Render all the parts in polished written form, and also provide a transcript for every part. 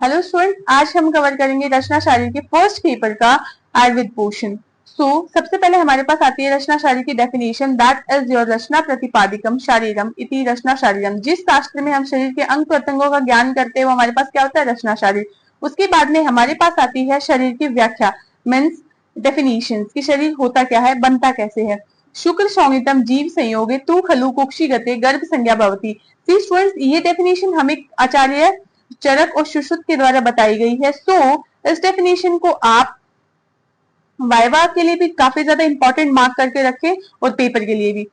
Hello student, आज हम cover करेंगे रचना शायरी के फर्स्ट पेपर का आयुर्वेद पोर्शन। सबसे पहले हमारे पास आती है रचना शायरी की डेफिनेशन, दैट इज योर रचना प्रतिपादिकम शारीरम इति रचना शारीरम। जिस शास्त्र में हम शरीर के अंग प्रत्यंगों का ज्ञान करते हैं वो हमारे पास क्या होता है, रचना शायरी। उसके बाद में हमारे पास आती है शरीर की व्याख्या, मीन्स डेफिनेशन कि शरीर होता क्या है, बनता कैसे है। शुक्र संहितम जीव संयोगे तू खलु कुक्षी गते गर्भ संज्ञा भवती। सी स्टूडेंट्स, ये डेफिनेशन हमें आचार्य चरक और सुश्रुत के द्वारा बताई गई है। इस डेफिनेशन को आप वाइवा के लिए भी काफी ज्यादा इंपॉर्टेंट मार्क करके रखें और पेपर के लिए भी।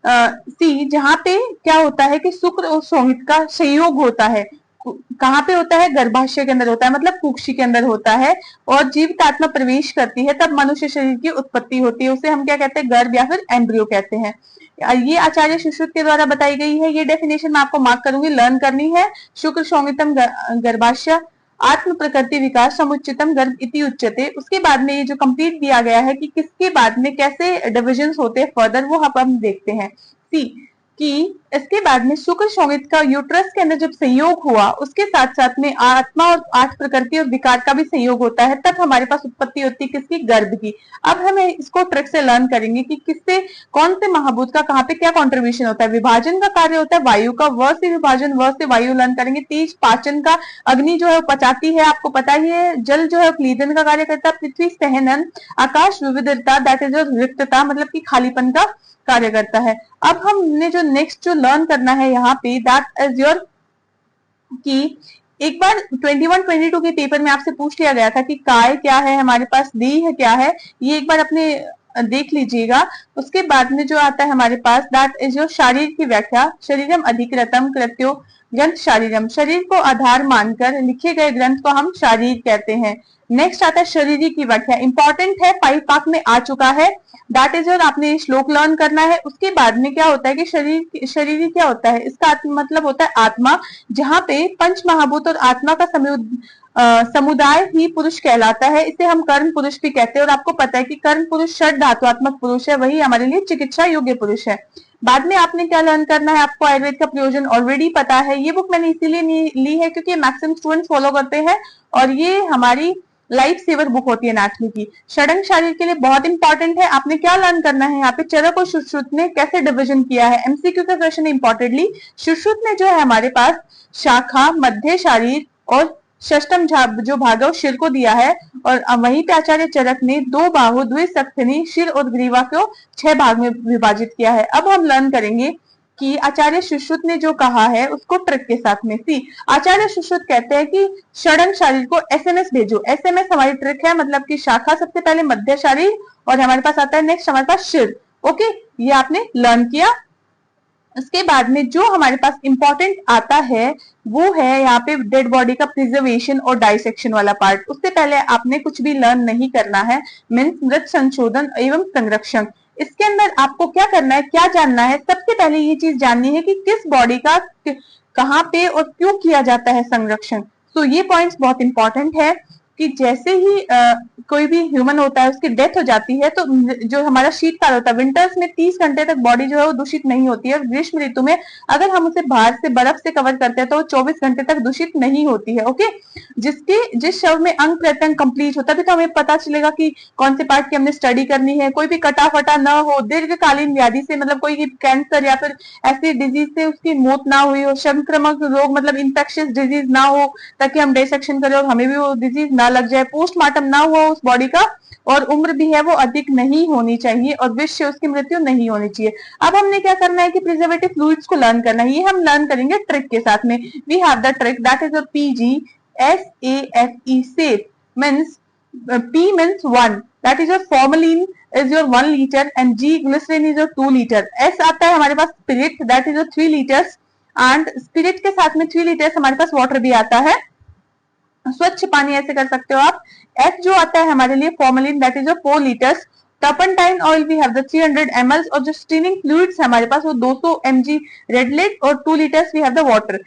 सी जहां पे क्या होता है कि शुक्र और संहित का संयोग होता है, कहाँ पे होता है, गर्भाशय के अंदर होता है, मतलब कुक्षी के अंदर होता है, और जीवित आत्मा प्रवेश करती है तब मनुष्य शरीर की उत्पत्ति होती है। उसे हम क्या कहते हैं, गर्भ या फिर एम्ब्रियो कहते हैं। ये आचार्य सुश्रुत के द्वारा बताई गई है। ये डेफिनेशन मैं आपको मार्क करूंगी, लर्न करनी है। शुक्र संहितम गर्भाशय आत्म प्रकृति विकास समुचितम गर्भ इति उच्यते। उसके बाद में ये जो कंप्लीट दिया गया है कि किसके बाद में कैसे डिविजन्स होते हैं फर्दर, वो हम देखते हैं। सी कि इसके बाद में शुक्र संहित का यूट्रस के अंदर जब संयोग हुआ, उसके साथ साथ में आत्मा और आठ प्रकृति और विकार का भी संयोग होता है, तब हमारे पास उत्पत्ति होती है किसकी, गर्भ की। अब हमें इसको ट्रिक से लर्न करेंगे कि किससे कौन से महाभूत का कहाँ पे क्या कॉन्ट्रीब्यूशन होता है। विभाजन का कार्य होता है वायु का, व से विभाजन, व से वायु लर्न करेंगे। तेज पाचन का, अग्नि जो है वो पचाती है, आपको पता ही है। जल जो है क्लीदन का कार्य करता है। पृथ्वी सहनन, आकाश विविधता, दैट इज रिक्तता, मतलब की खालीपन का कार्य करता है। अब हमने जो नेक्स्ट जो लर्न करना है यहाँ पे, दैट इज योर कि एक बार 21-22 के पेपर में आपसे पूछ लिया गया था कि काय क्या है, हमारे पास देह क्या है, ये एक बार अपने देख लीजिएगा। उसके बाद में जो आता है हमारे पास, दैट इज योर शारीर की व्याख्या, शरीरम अधिकृतम कृत्यो ग्रंथ शारीरम। शरीर को आधार मानकर लिखे गए ग्रंथ को हम शारीर कहते हैं। नेक्स्ट आता है शरीरी की व्याख्या, इंपॉर्टेंट है, पाक में आ चुका है। दैट इज योर, आपने श्लोक लर्न करना है। उसके बाद में क्या होता है कि शरीरी क्या होता है, इसका मतलब होता है आत्मा, जहां पे पंच महाभूत और आत्मा का समुदाय ही पुरुष कहलाता है। इसे हम कर्ण पुरुष भी कहते हैं। और आपको पता है कि कर्ण पुरुष षड धातुआत्मक पुरुष है, वही हमारे लिए चिकित्सा योग्य पुरुष है। बाद में आपने क्या लर्न करना है, आपको आयुर्वेद का प्रयोजन ऑलरेडी पता है। ये बुक मैंने इसीलिए ली है क्योंकि मैक्सिमम स्टूडेंट्स फॉलो करते हैं और ये हमारी लाइफ सेवर बुक होती है एनाटॉमी की। षडंग शारीर के लिए बहुत इंपॉर्टेंट है। आपने क्या लर्न करना है यहाँ पे, चरक और सुश्रुत ने कैसे डिवीजन किया है, एमसीक्यू का क्वेश्चन इंपॉर्टेंटली। सुश्रुत ने जो है हमारे पास शाखा, मध्य शारीर और षष्टम जो भाग है वो शिर को दिया है, और वहीं पे आचार्य चरक ने दो बाहु द्विसक्थिनी शिर और ग्रीवा को 6 भाग में विभाजित किया है। अब हम लर्न करेंगे कि आचार्य सुश्रुत ने जो कहा है उसको ट्रिक के साथ में। सी आचार्य सुश्रुत कहते हैं कि षडंग शारीर को एसएमएस भेजो। एसएमएस हमारी ट्रिक है, मतलब कि शाखा सबसे पहले, मध्य शारीर, और हमारे पास आता है नेक्स्ट हमारे पास शिर। ओके, ये आपने लर्न किया। उसके बाद में जो हमारे पास इंपॉर्टेंट आता है वो है यहाँ पे डेड बॉडी का प्रिजर्वेशन और डाइसेक्शन वाला पार्ट। उससे पहले आपने कुछ भी लर्न नहीं करना है, मीन्स मृत संशोधन एवं संरक्षण। इसके अंदर आपको क्या करना है, क्या जानना है, सबसे पहले ये चीज जाननी है कि किस बॉडी का कहाँ पे और क्यों किया जाता है संरक्षण। तो ये पॉइंट्स बहुत इंपॉर्टेंट है कि जैसे ही कोई भी ह्यूमन होता है उसकी डेथ हो जाती है तो जो हमारा शीतकाल होता है, विंटर्स में 30 घंटे तक बॉडी जो है वो दूषित नहीं होती है। ग्रीष्म ऋतु में अगर हम उसे बाहर से बर्फ से कवर करते हैं तो 24 घंटे तक दूषित नहीं होती है। ओके, जिस शव में अंग प्रत्यंग कंप्लीट होता है तो हमें पता चलेगा कि कौन से पार्ट की हमने स्टडी करनी है। कोई भी कटा फटा न हो, दीर्घकालीन व्याधि से, मतलब कोई कैंसर या फिर ऐसी डिजीज से उसकी मौत ना हुई हो, संक्रामक रोग मतलब इंफेक्शियस डिजीज ना हो ताकि हम डिसेक्शन करें और हमें भी वो डिजीज ना लग जाए, पोस्टमार्टम ना हुआ उस बॉडी का, और उम्र भी है वो अधिक नहीं होनी चाहिए, और विष से उसकी मृत्यु नहीं होनी चाहिए। अब हमने क्या करना है कि प्रिजर्वेटिव फ्लूइड्स को लर्न करना है। ये हम लर्न करेंगे ट्रिक के साथ में। We have the trick, that is PGSAFE, safe means P means 1, that is your formalin is your 1 liter and G glycerin is your 2 liter। S आता है हमारे पास spirit, that is your 3 liters, and spirit के साथ में 3 liters हमारे पास water भी आता है, स्वच्छ पानी ऐसे कर सकते हो आप। F जो आता है हमारे लिए formalin, that is 4 litres. Turpentine oil we have the 300 ml, और जो स्टीनिंग फ्लूइड्स हमारे पास वो 200 mg रेड लेड और 2 litres we have the water.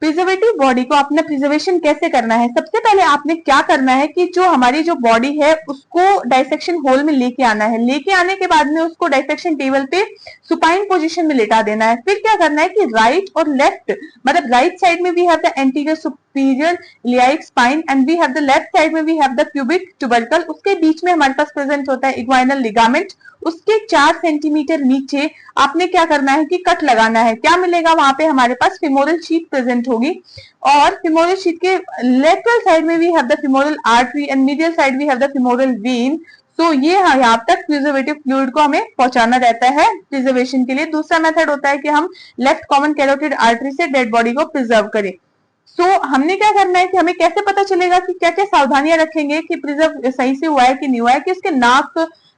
Preservative body को अपना प्रिजर्वेशन कैसे करना है? सबसे पहले आपने क्या करना है कि जो हमारी जो बॉडी है उसको डाइसेक्शन होल में लेके आना है। लेके आने के बाद में उसको डाइसेक्शन टेबल पे सुपाइन पोजीशन में लेटा देना है। फिर क्या करना है कि राइट और लेफ्ट, मतलब राइट साइड में we have the anterior superior iliac spine and we have the left side में we have the pubic tubercle. उसके बीच में हमारे पास प्रेजेंट होता है इग्वाइनल लिगामेंट। उसके 4 सेंटीमीटर नीचे आपने क्या करना है कि कट लगाना है। क्या मिलेगा वहां पे? हमारे पास फिमोरल शीट प्रेजेंट होगी और फिमोरल शीट के लेटरल साइड में we have the femoral artery and medial side we have the femoral vein. So ये यहाँ तक प्रिजर्वेटिव फ्लूइड को हमें पहुंचाना रहता है प्रिजर्वेशन के लिए। दूसरा मेथड होता है कि हम लेफ्ट कॉमन कैरोटिड आर्टरी से डेड बॉडी को प्रिजर्व करें। हमने क्या करना है कि हमें कैसे पता चलेगा कि क्या क्या सावधानियां रखेंगे कि प्रिजर्व सही से हुआ है कि नहीं हुआ है, कि उसके नाक,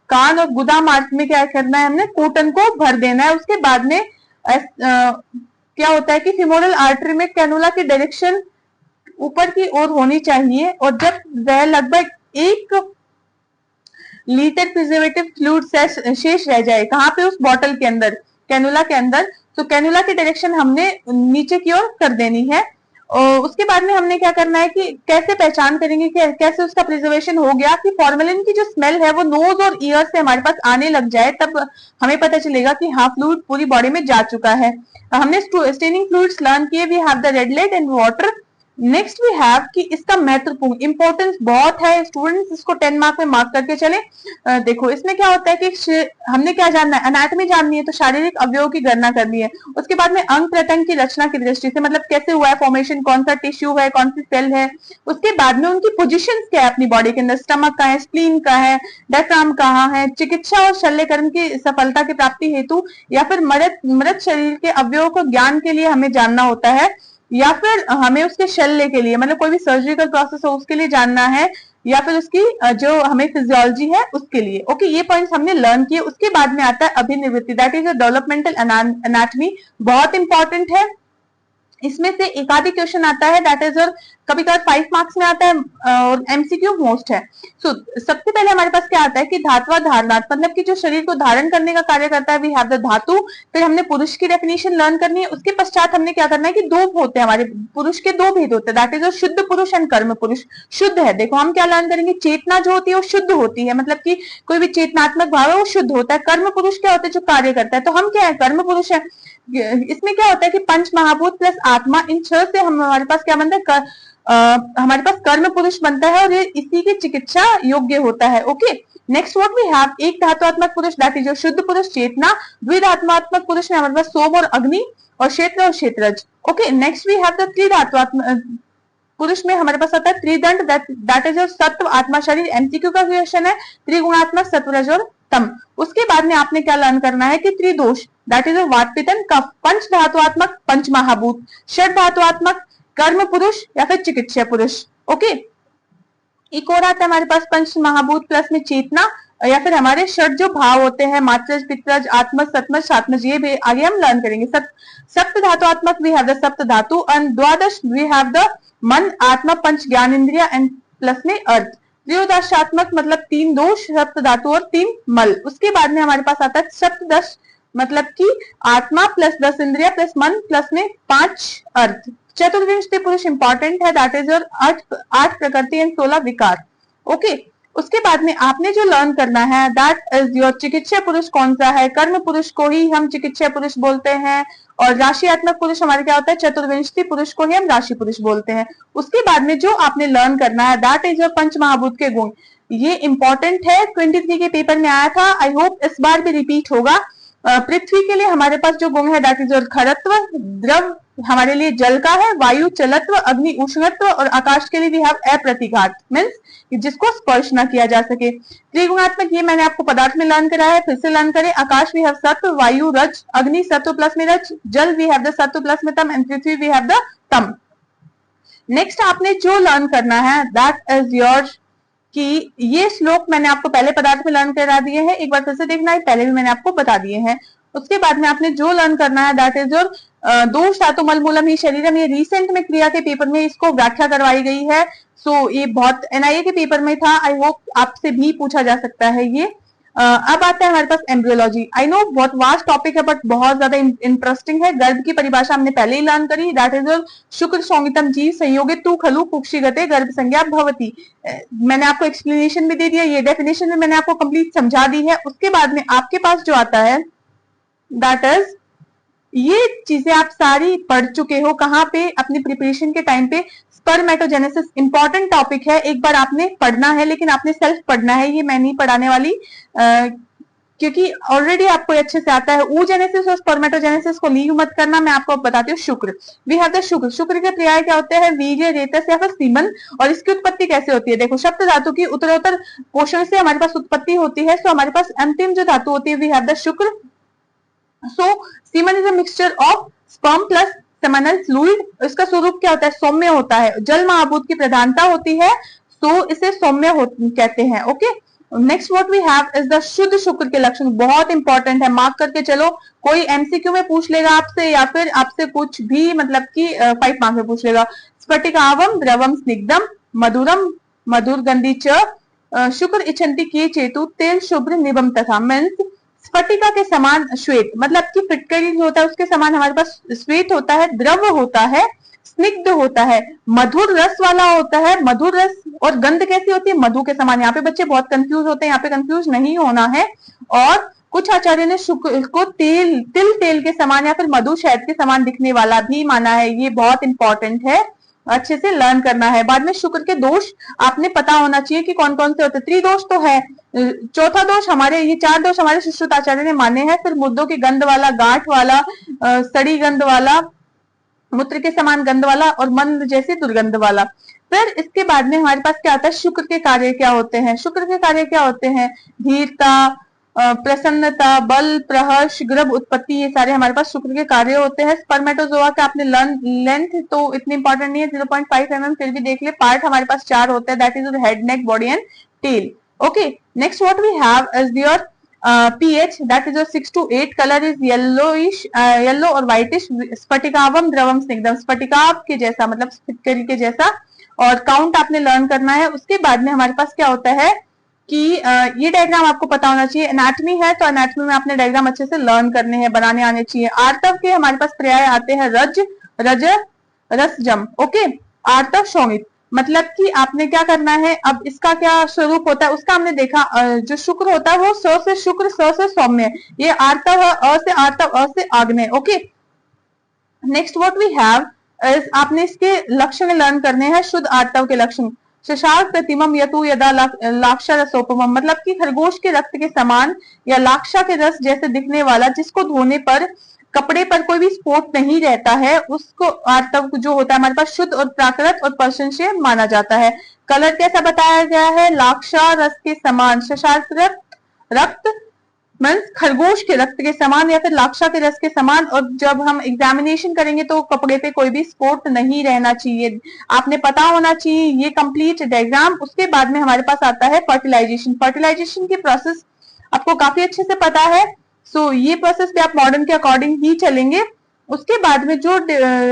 कान और गुदाम आर्ट में क्या करना है, हमने कॉटन को भर देना है। उसके बाद में क्या होता है कि फिमोरल आर्टरी में कैनुला की डायरेक्शन ऊपर की ओर होनी चाहिए और जब वह लगभग 1 लीटर प्रिजर्वेटिव फ्लूइड शेष रह जाए, कहाँ पे? उस बॉटल के अंदर, कैनुला के अंदर, तो कैनुला की डायरेक्शन हमने नीचे की ओर कर देनी है। और उसके बाद में हमने क्या करना है कि कैसे पहचान करेंगे कि कैसे उसका प्रिजर्वेशन हो गया, कि फॉर्मेलिन की जो स्मेल है वो नोज और ईयर से हमारे पास आने लग जाए, तब हमें पता चलेगा कि हाँ फ्लूइड पूरी बॉडी में जा चुका है। हमने स्टेनिंग फ्लूइड्स लर्न किए। We have the red lead and water. Next we have कि इसका महत्वपूर्ण इंपॉर्टेंस बहुत है, स्टूडेंट्स इसको 10 मार्क में मार्क करके चले। देखो इसमें क्या होता है कि हमने क्या जानना है, एनाटॉमी जाननी है, तो शारीरिक अवयवों की गणना करनी है। उसके बाद में अंग प्रत्यंग की रचना की दृष्टि से, मतलब कैसे हुआ है फॉर्मेशन, कौन सा टिश्यू है, कौन सी सेल है। उसके बाद में उनकी पोजिशन क्या है अपनी बॉडी के अंदर, स्टमक का है, स्प्लीन का है, डायफ्राम कहाँ है। चिकित्सा और शल्यकर्म की सफलता की प्राप्ति हेतु या फिर मृत शरीर के अवयवों को ज्ञान के लिए हमें जानना होता है, या फिर हमें उसके शल्य के लिए, मतलब कोई भी सर्जिकल प्रोसेस हो उसके लिए जानना है, या फिर उसकी जो हमें फिजियोलॉजी है उसके लिए। ओके, ये पॉइंट्स हमने लर्न किए। उसके बाद में आता है अभिनिवृत्ति, that is a developmental anatomy, बहुत इंपॉर्टेंट है। इसमें से एक आधी क्वेश्चन आता है, दैट इज, और कभी कभी 5 मार्क्स में आता है और एमसीक्यू मोस्ट है। सबसे पहले हमारे पास क्या आता है कि धात्वा धारणार्थ, मतलब कि जो शरीर को धारण करने का कार्य करता है, वी हैव द धातु। फिर हमने पुरुष की डेफिनेशन लर्न करनी है। उसके पश्चात हमने क्या करना है कि 2 होते हैं हमारे पुरुष के, 2 भेद होते हैं, दैट इज शुद्ध पुरुष एंड कर्म पुरुष। शुद्ध है, देखो हम क्या लर्न करेंगे, चेतना जो होती है वो शुद्ध होती है, मतलब कि कोई भी चेतनात्मक भाव है वो शुद्ध होता है। कर्म पुरुष क्या होता है, जो कार्य करता है, तो हम क्या है, कर्म पुरुष है। इसमें क्या होता है कि पंच महाभूत प्लस आत्मा, इन 6 से हमारे पास क्या बनता है, हमारे पास कर्म पुरुष बनता है और ये इसी की चिकित्सा योग्य होता है। Okay, next what we have, एक धातुआत्मक पुरुष दैट इज शुद्ध पुरुष चेतना। द्विधात्मात्मक पुरुष में हमारे पास सोम और अग्नि और क्षेत्र और क्षेत्रज। Okay, next we have the त्रिधात्वात्मक पुरुष में हमारे पास आता है त्रिदंड, दैट इज सत्व आत्मा शरीर। एमसीक्यू का क्वेश्चन है, त्रिगुणात्मक सत्वरज और तम। उसके बाद में आपने क्या लर्न करना है कि त्रिदोष, दैट इज वात पित्त कफ। पंच धातुआत्मक पंच महाभूत, षड धातुआत्मक कर्म पुरुष या फिर चिकित्सा पुरुष। ओके, एक और आता है हमारे पास पंच महाभूत प्लस में चेतना, या फिर हमारे षड जो भाव होते हैं, मात्रज, पित्रज, आत्मज, सतमज, सात्मज, ये भी आगे हम लर्न करेंगे। सप्त धातुआत्मक वी हैव द सप्त धातु एंड द्वादश वी हैव द मन, आत्मा, पंच ज्ञान इंद्रिया एंड प्लस में अर्थ। त्रियोदशात्मक मतलब 3 दोष, सप्त धातु और 3 मल। उसके बाद में हमारे पास आता है सप्तदश, मतलब कि आत्मा प्लस 10 इंद्रिया प्लस मन प्लस में 5 अर्थ। चतुर्विंशति पुरुष इंपॉर्टेंट है, दैट इज योर 8 प्रकृति एंड 16 विकार। ओके, उसके बाद में आपने जो लर्न करना है, दैट इज योर चिकित्सा पुरुष कौन सा है, कर्म पुरुष को ही हम चिकित्सा पुरुष बोलते हैं, और राशियात्मक पुरुष हमारे क्या होता है, चतुर्विंशति पुरुष को ही हम राशि पुरुष बोलते हैं। उसके बाद में जो आपने लर्न करना है, दैट इज योर पंच महाभूत के गुण। ये इंपॉर्टेंट है, 23 के पेपर में आया था, आई होप इस बार भी रिपीट होगा। पृथ्वी के लिए हमारे पास जो गुण है, दैट इज योर खरत्व, द्रव हमारे लिए जल का है, वायु चलत्व, अग्नि उष्णत्व, और आकाश के लिए भी हैव अप्रतिघात, मींस जिसको स्पर्श ना किया जा सके। त्रिगुणात्मक ये मैंने आपको पदार्थ में लर्न कराया है, फिर से लर्न करें। आकाश वी हैव सत्व, वायु रज, अग्नि सत्व प्लस में रज, जल वी हैव द सत्व प्लस में तम एंड पृथ्वी वी हैव द तम। नेक्स्ट आपने जो लर्न करना है, दैट इज योर कि ये श्लोक मैंने आपको पहले पदार्थ में लर्न करा दिए हैं, एक बार फिर से देखना है, पहले भी मैंने आपको बता दिए हैं। उसके बाद में आपने जो लर्न करना है, दैट इज योर दोष धातु मल मूलम ही शरीरम। ये रिसेंट में क्रिया के पेपर में इसको व्याख्या करवाई गई है। सो ये बहुत एनआईए के पेपर में था, आई होप आपसे भी पूछा जा सकता है ये। अब आता है हमारे पास एम्ब्रियोलॉजी। आई नो बहुत वास्ट टॉपिक है बट बहुत ज्यादा इंटरेस्टिंग है। गर्भ की परिभाषा हमने पहले ही लर्न करी, दैट इज शुक्र संहितम जीव संयोगित तू खलु कुक्षिगते गर्भ संज्ञा भवती। मैंने आपको एक्सप्लेनेशन भी दे दिया, ये डेफिनेशन भी मैंने आपको कंप्लीट समझा दी है। उसके बाद में आपके पास जो आता है दैट इज, ये चीजें आप सारी पढ़ चुके हो कहाँ पे, अपनी प्रिपरेशन के टाइम पे। स्पर्मेटोजेनेसिस इंपॉर्टेंट टॉपिक है, एक बार आपने पढ़ना है, लेकिन आपने सेल्फ पढ़ना है, ये मैं नहीं पढ़ाने वाली क्योंकि ऑलरेडी आपको अच्छे से आता है। oogenesis और स्पर्मेटोजेनेसिस को लीव मत करना, मैं आपको बताती हूँ। शुक्र, वी हैव द शुक्र। शुक्र के पर्याय क्या होते हैं? वीर्य, रेतस या फिर सीमन। और इसकी उत्पत्ति कैसे होती है? देखो, सप्त धातु की उत्तरोत्तर पोषण से हमारे पास उत्पत्ति होती है। सो हमारे पास अंतिम जो धातु होती है वी हैव द शुक्र। So semen is a mixture of sperm plus seminal fluid. इसका स्वरूप क्या होता है? सौम्य होता है। जल महाभूत की प्रधानता होती है, तो इसे सौम्य कहते हैं। Okay, next what we have is the शुद्ध शुक्र के लक्षण। बहुत इंपॉर्टेंट है, मार्क करके चलो। कोई एमसीक्यू में पूछ लेगा आपसे, या फिर आपसे कुछ भी मतलब कि 5 मार्क में पूछ लेगा। स्फटिकावम द्रवम स्निग्धम मधुरम मधुर गंधी च शुक्र इच्छन्ति की चेतु तेल शुभ्र निबम तथा। मीन्स स्फटिका के समान श्वेत, मतलब कि फिटकरी जो होता है उसके समान हमारे पास श्वेत होता है, द्रव होता है, स्निग्ध होता है, मधुर रस वाला होता है। मधुर रस और गंध कैसी होती है? मधु के समान। यहाँ पे बच्चे बहुत कंफ्यूज होते हैं, यहाँ पे कंफ्यूज नहीं होना है। और कुछ आचार्य ने शुक्र को तिल तेल के समान या फिर मधु शहद के समान दिखने वाला भी माना है। ये बहुत इंपॉर्टेंट है, अच्छे से लर्न करना है। बाद में शुक्र के दोष आपने पता होना चाहिए कि कौन कौन से होते हैं। त्रिदोष तो है, चौथा दोष हमारे, ये 4 दोष हमारे सुश्रुत आचार्य ने माने हैं। फिर मुद्दों की गंध वाला, गांठ वाला, सड़ी गंध वाला, मूत्र के समान गंध वाला और मंद जैसी दुर्गंध वाला। फिर इसके बाद में हमारे पास क्या आता है? शुक्र के कार्य क्या होते हैं? शुक्र के कार्य क्या होते हैं? धीरता, प्रसन्नता, बल, प्रहर्ष, गर्भ उत्पत्ति, ये सारे हमारे पास शुक्र के कार्य होते हैं। स्पर्मेटोजोआ का आपने लेंथ तो इतनी इंपॉर्टेंट नहीं है, 0.5 mm, फिर भी देख ले। पार्ट हमारे पास 4 होते हैं, that is head, neck, body and tail. Okay, next what we have is your pH, that is your 6 to 8. color is yellowish, yellow और whitish. स्फटिकावम द्रवम स्निग्धम, स्फटिकाव के जैसा मतलब फिटकरी के जैसा। और काउंट आपने लर्न करना है। उसके बाद में हमारे पास क्या होता है कि ये डायग्राम आपको पता होना चाहिए। एनाटॉमी है तो एनाटॉमी में आपने डायग्राम अच्छे से लर्न करने हैं, बनाने आने चाहिए। आर्तव के हमारे पास पर्याय आते हैं रज, रज, रसजम। ओके, आर्तव शोणित, मतलब कि आपने क्या करना है, अब इसका क्या स्वरूप होता है उसका हमने देखा। जो शुक्र होता है वो स से शुक्र, स से सौम्य। ये आर्तव है, अ से आर्तव, अ से आग्नेय। Okay, next what we have is, आपने इसके लक्षण लर्न करने हैं। शुद्ध आर्तव के लक्षण, शशांक प्रतिमम यतु यदा लाक्षा रसोपमम, मतलब कि खरगोश के रक्त के समान या लाक्षा के रस जैसे दिखने वाला, जिसको धोने पर कपड़े पर कोई भी स्पॉट नहीं रहता है, उसको आर्तव जो होता है हमारे पास शुद्ध और प्राकृत और प्रशंसनीय माना जाता है। कलर कैसा बताया गया है? लाक्षा रस के समान, शशांक रक्त मीन्स खरगोश के रक्त के समान या फिर लाक्षा के रस के समान। और जब हम एग्जामिनेशन करेंगे तो कपड़े पे कोई भी स्पॉट नहीं रहना चाहिए, आपने पता होना चाहिए ये कंप्लीट डायग्राम। उसके बाद में हमारे पास आता है फर्टिलाइजेशन। फर्टिलाइजेशन की प्रोसेस आपको काफी अच्छे से पता है। सो ये प्रोसेस पे आप मॉडर्न के अकॉर्डिंग ही चलेंगे। उसके बाद में जो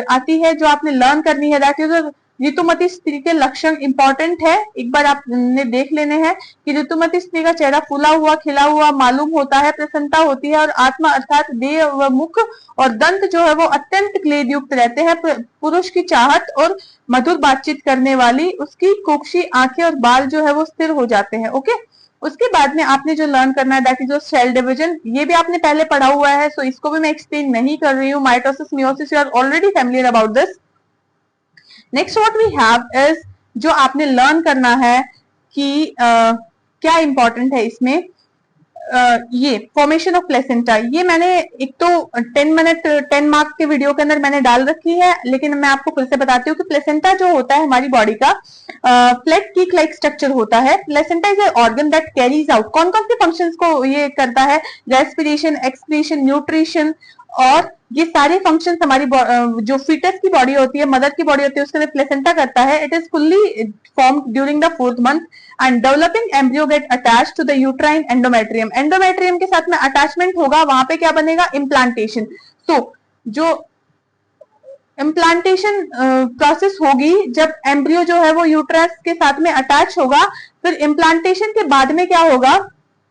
आती है, जो आपने लर्न करनी है, दैट इज ऋतुमती स्त्री के लक्षण इंपॉर्टेंट है। एक बार आपने देख लेने हैं कि ऋतुमती स्त्री का चेहरा फूला हुआ, खिला हुआ मालूम होता है, प्रसन्नता होती है और आत्मा अर्थात देह व मुख और दंत जो है वो अत्यंत क्लेद युक्त रहते हैं। पुरुष की चाहत और मधुर बातचीत करने वाली उसकी कोक्षी आंखें और बाल जो है वो स्थिर हो जाते हैं। ओके, उसके बाद में आपने जो लर्न करना है दैट इज सेल डिवीजन। ये भी आपने पहले पढ़ा हुआ है, सो इसको भी मैं एक्सप्लेन नहीं कर रही हूँ। Mitosis, meiosis, you are already familiar about this. Next what we have is, जो आपने लर्न करना है कि क्या इंपॉर्टेंट है इसमें, ये फॉर्मेशन ऑफ प्लेसेंटा। ये मैंने एक तो 10 मार्क के वीडियो के अंदर मैंने डाल रखी है, लेकिन मैं आपको फिर से बताती हूँ कि प्लेसेंटा जो होता है हमारी बॉडी का फ्लैट कीक लाइक स्ट्रक्चर होता है। Placenta is a organ that carries out, कौन कौन से फंक्शंस को ये करता है? रेस्पिरेशन, एक्सक्रीशन, न्यूट्रिशन, और ये सारे फंक्शंस हमारी जो फीटस की बॉडी होती है, मदर की बॉडी होती है, उसके लिए प्लेसेंटा करता है। It is fully formed during the 4th month and developing embryo get attached to the uterine endometrium. Endometrium के साथ में अटैचमेंट होगा, वहां पे क्या बनेगा? इम्प्लांटेशन। तो जो इम्प्लांटेशन प्रोसेस होगी जब एम्ब्रियो जो है वो यूट्रस के साथ में अटैच होगा। फिर इम्प्लांटेशन के बाद में क्या होगा?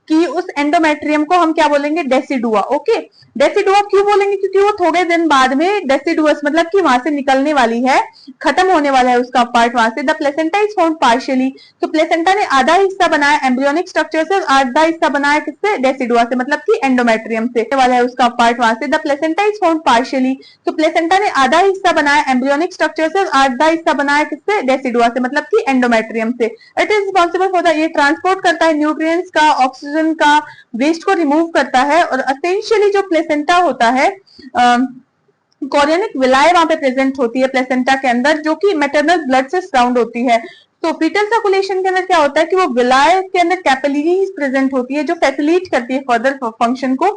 कि उस एंडोमेट्रियम को हम क्या बोलेंगे, डेसिडुआ। ओके, डेसिडुआ क्यों बोलेंगे, क्योंकि वो थोड़े दिन बाद में डेसिडुअस मतलब कि वहां से निकलने वाली है, खत्म होने वाला है उसका पार्ट वहां से। The placenta is found partially, तो प्लेसेंटा ने आधा हिस्सा बनाया एम्ब्रियोनिक स्ट्रक्चर से और आधा हिस्सा बनाया किससे, डेसिडुआ से, मतलब कि एंडोमेट्रियम से वाला है उसका पार्ट वहां से। The placenta is found partially, तो प्लेसेंटा ने आधा हिस्सा बनाया एम्ब्रियोनिक स्ट्रक्चर से और आधा हिस्सा बनाया किससे, डेसिडुआ से, मतलब कि एंडोमेट्रियम से। It is responsible for the, ये ट्रांसपोर्ट करता है न्यूट्रिएंट्स का, ऑक्सीजन का, वेस्ट को रिमूव करता है। और एसेंशियली जो प्लेसेंटा होता है, कोरियनिक विलाय वहां पे प्रेजेंट होती है प्लेसेंटा के अंदर, जो कि मैटरनल ब्लड से सराउंड होती है। तो फीटल सर्कुलेशन के अंदर क्या होता है कि वो विलाय के अंदर कैपिलरीज प्रेजेंट होती है जो फैसिलिटेट करती है फर्दर फंक्शन को।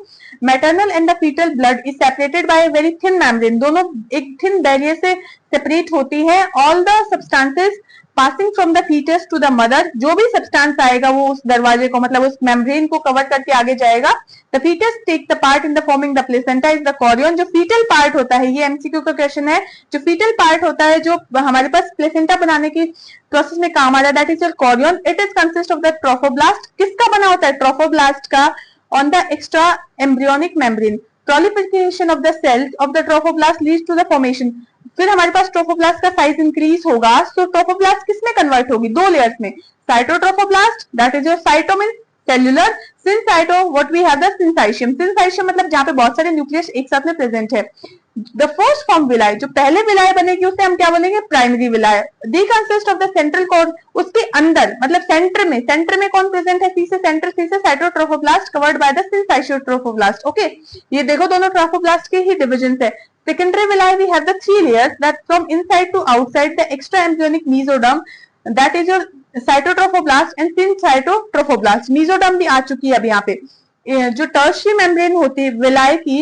Maternal and the fetal blood is separated by very thin membrane, दोनों एक थिन बैरियर से सेपरेट होती है। All the substances passing from the fetus to the mother, जो भी सब्सटेंस आएगा वो उस दरवाजे को, मतलब उस मेम्ब्रेन को कवर करके आगे जाएगा। The fetus take the part in the forming the placenta is the chorion, जो फीटल पार्ट होता है, ये एमसीक्यू का क्वेश्चन है, जो फीटल पार्ट होता है जो हमारे पास प्लेसेंटा बनाने की प्रोसेस में काम आ रहा है, that is your Korean. It is consist of the trophoblast, किसका बना होता है, ट्रोफोब्लास्ट का, on the extra embryonic membrane. proliferation of the cells of the trophoblast leads to the formation, फिर हमारे पास ट्रोफोब्लास्ट का साइज इंक्रीज होगा, तो ट्रोफोब्लास्ट किसमें कन्वर्ट होगी, दो लेयर्स में, साइटोट्रोफोब्लास्ट दैट इज योर साइटोमिन सेल्यूलर, सिंसाइटो what we have the syncytium, syncytium मतलब जहां पे बहुत सारे न्यूक्लियस एक साथ में प्रेजेंट है। द फर्स्ट फॉर्म विलाय, जो पहले विलाय बनेगी उसे हम क्या बोलेंगे, primary विलाय। The consist of the central core, उसके अंदर मतलब सेंटर में कौन प्रेजेंट है, सी से सेंटर, सी से cytotrophoblast covered by the syncytiotrophoblast. Okay, ये देखो दोनों ट्रोफोब्लास्ट के ही डिविजन है। Secondary villi we have the three layers that from inside to outside the extra embryonic mesoderm, that is your cytotrophoblast and syncytotrophoblast। mesoderm भी आ चुकी है अब यहाँ पे। जो टर्शियरी मेम्ब्रेन होती है विलाय की,